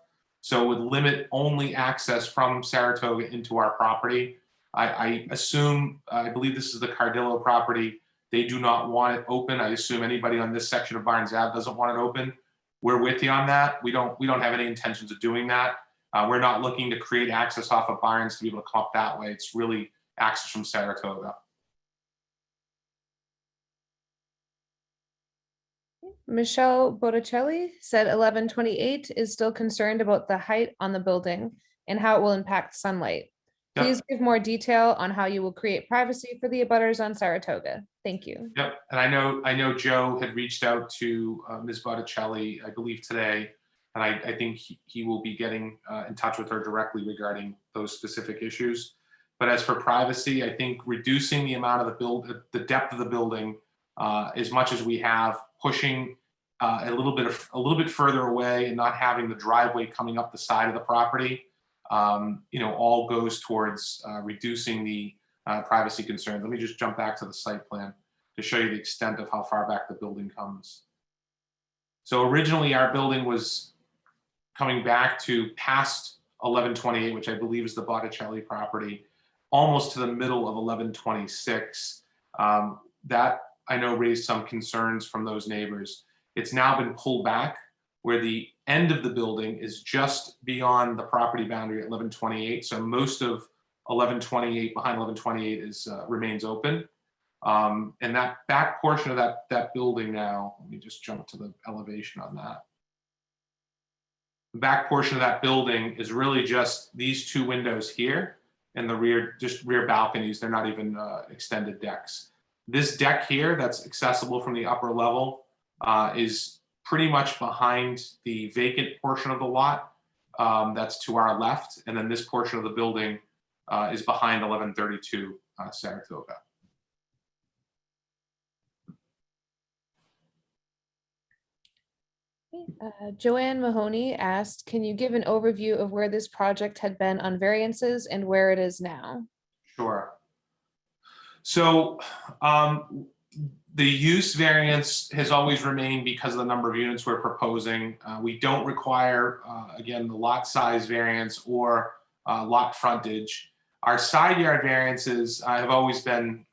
So it would limit only access from Saratoga into our property. I assume, I believe this is the Cardillo property. They do not want it open. I assume anybody on this section of Barnes Ave doesn't want it open. We're with you on that. We don't have any intentions of doing that. We're not looking to create access off of Barnes to be able to come up that way. It's really access from Saratoga. Michelle Botticelli said 1128 is still concerned about the height on the building and how it will impact sunlight. Yep. Please give more detail on how you will create privacy for the abutters on Saratoga. Thank you. Yep, and I know Joe had reached out to Ms. Botticelli, I believe today, and I think he will be getting in touch with her directly regarding those specific issues. But as for privacy, I think reducing the amount of the depth of the building as much as we have, pushing a little bit further away and not having the driveway coming up the side of the property, all goes towards reducing the privacy concerns. Let me just jump back to the site plan to show you the extent of how far back the building comes. So originally our building was coming back to past 1128, which I believe is the Botticelli property, almost to the middle of 1126. That I know raised some concerns from those neighbors. It's now been pulled back where the end of the building is just beyond the property boundary at 1128. So most of 1128, behind 1128 is remains open. And that back portion of that building now, let me just jump to the elevation on that. The back portion of that building is really just these two windows here and the rear, just rear balconies. They're not even extended decks. This deck here that's accessible from the upper level is pretty much behind the vacant portion of the lot that's to our left. And then this portion of the building is behind 1132 Saratoga. Joanne Mahoney asked, can you give an overview of where this project had been on variances and where it is now? Sure. So the use variance has always remained because of the number of units we're proposing. We don't require, again, the lot size variance or lot frontage. Our side yard variances have always been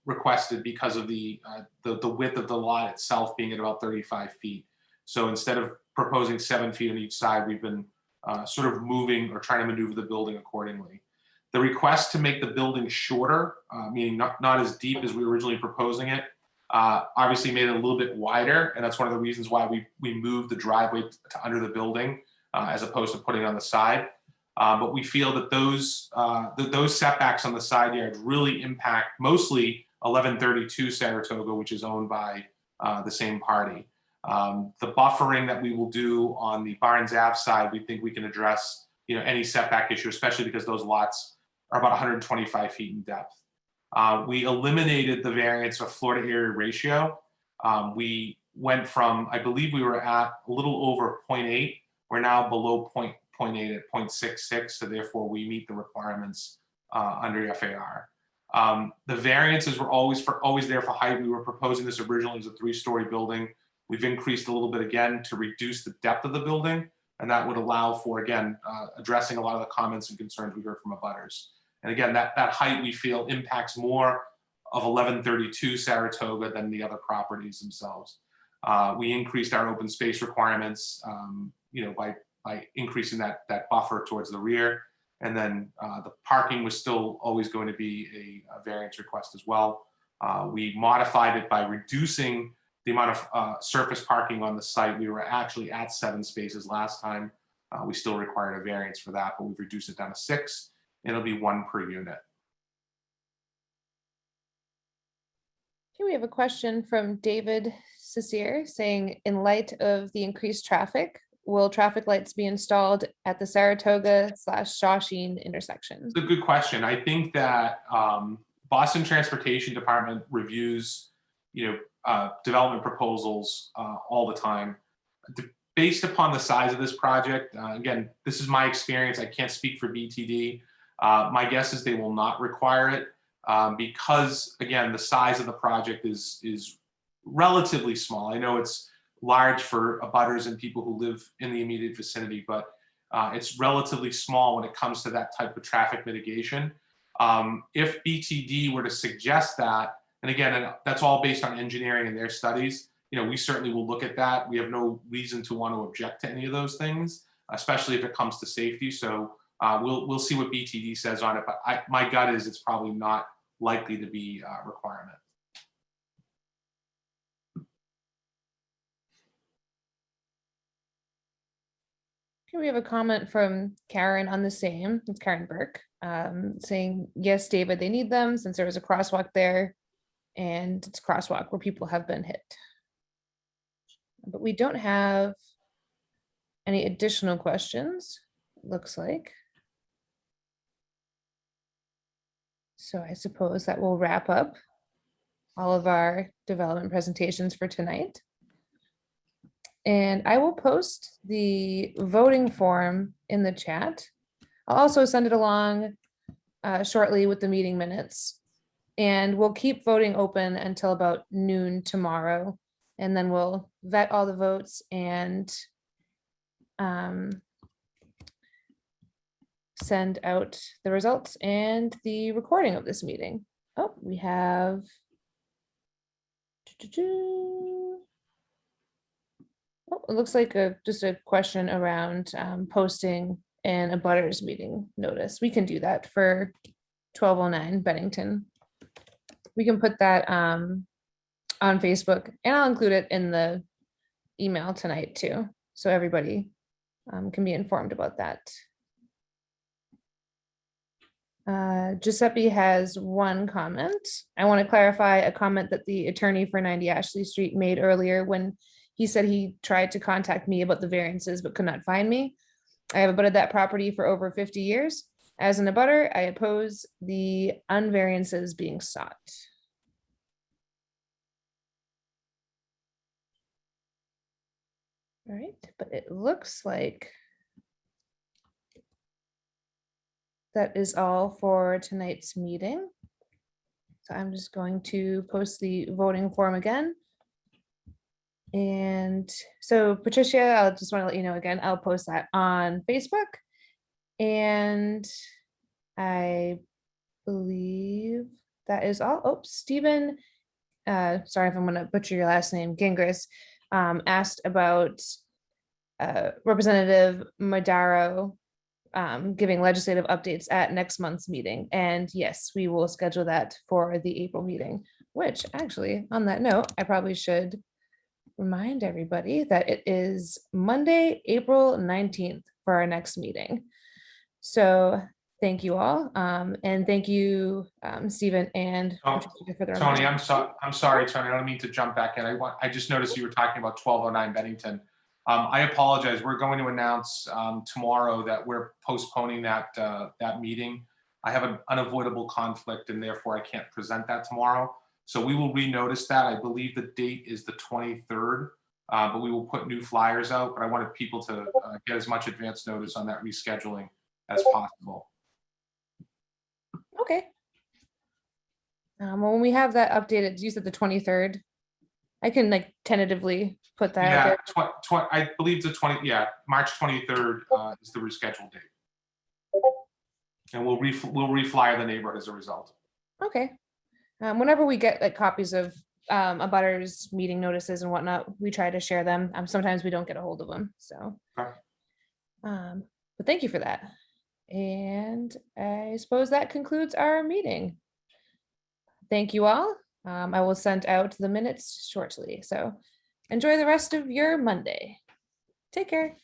requested because of the width of the lot itself being at about 35 feet. So instead of proposing 7 feet on each side, we've been sort of moving or trying to maneuver the building accordingly. The request to make the building shorter, meaning not as deep as we were originally proposing it, obviously made it a little bit wider, and that's one of the reasons why we moved the driveway to under the building as opposed to putting it on the side. But we feel that those setbacks on the side yard really impact mostly 1132 Saratoga, which is owned by the same party. The buffering that we will do on the Barnes Ave side, we think we can address any setback issue, especially because those lots are about 125 feet in depth. We eliminated the variance of floor to area ratio. We went from, I believe we were at a little over 0.8. We're now below 0.8 at 0.66. So therefore we meet the requirements under FAR. The variances were always there for height. We were proposing this originally as a 3-story building. We've increased a little bit again to reduce the depth of the building. And that would allow for, again, addressing a lot of the comments and concerns we heard from abutters. And again, that height we feel impacts more of 1132 Saratoga than the other properties themselves. We increased our open space requirements, by increasing that buffer towards the rear. And then the parking was still always going to be a variance request as well. We modified it by reducing the amount of surface parking on the site. We were actually at 7 spaces last time. We still required a variance for that, but we've reduced it down to 6. It'll be 1 per unit. Okay, we have a question from David Cecier saying, in light of the increased traffic, will traffic lights be installed at the Saratoga/Shawshene intersection? It's a good question. I think that Boston Transportation Department reviews, development proposals all the time. Based upon the size of this project, again, this is my experience. I can't speak for BTD. My guess is they will not require it because, again, the size of the project is relatively small. I know it's large for abutters and people who live in the immediate vicinity, but it's relatively small when it comes to that type of traffic mitigation. If BTD were to suggest that, and again, that's all based on engineering and their studies, we certainly will look at that. We have no reason to want to object to any of those things, especially if it comes to safety. So we'll see what BTD says on it, but my gut is it's probably not likely to be a requirement. Okay, we have a comment from Karen on the same, it's Karen Burke, saying, yes, David, they need them since there was a crosswalk there and it's a crosswalk where people have been hit. But we don't have any additional questions, looks like. So I suppose that will wrap up all of our development presentations for tonight. And I will post the voting form in the chat. I'll also send it along shortly with the meeting minutes. And we'll keep voting open until about noon tomorrow. And then we'll vet all the votes and send out the results and the recording of this meeting. Oh, we have oh, it looks like just a question around posting an abutters meeting notice. We can do that for 1209 Bennington. We can put that on Facebook, and I'll include it in the email tonight too, so everybody can be informed about that. Giuseppe has one comment. I want to clarify a comment that the attorney for 90 Ashley Street made earlier when he said he tried to contact me about the variances but could not find me. I have abutted that property for over 50 years. As an abutter, I oppose the unvariances being sought. All right, but it looks like that is all for tonight's meeting. So I'm just going to post the voting form again. And so Patricia, I'll just want to let you know again, I'll post that on Facebook. And I believe that is all. Oh, Stephen, sorry if I'm going to butcher your last name, Gingras, asked about Representative Madaro giving legislative updates at next month's meeting. And yes, we will schedule that for the April meeting, which actually, on that note, I probably should remind everybody that it is Monday, April 19th for our next meeting. So thank you all. And thank you, Stephen and Patricia for the Tony, reminder. I'm sorry, Tony, I don't mean to jump back in. I just noticed you were talking about 1209 Bennington. I apologize. We're going to announce tomorrow that we're postponing that meeting. I have an unavoidable conflict and therefore I can't present that tomorrow. So we will renotice that. I believe the date is the 23rd, but we will put new flyers out. But I wanted people to get as much advance notice on that rescheduling as possible. Okay. When we have that updated, you said the 23rd. I can like tentatively put that out Yeah, there. I believe March 23rd is the rescheduled date. And we'll reflyer the neighborhood as a result. Okay. Whenever we get like copies of abutters meeting notices and whatnot, we try to share them. Sometimes we don't get a hold of them. So, Okay. but thank you for that. And I suppose that concludes our meeting. Thank you all. I will send out the minutes shortly. So enjoy the rest of your Monday. Take care.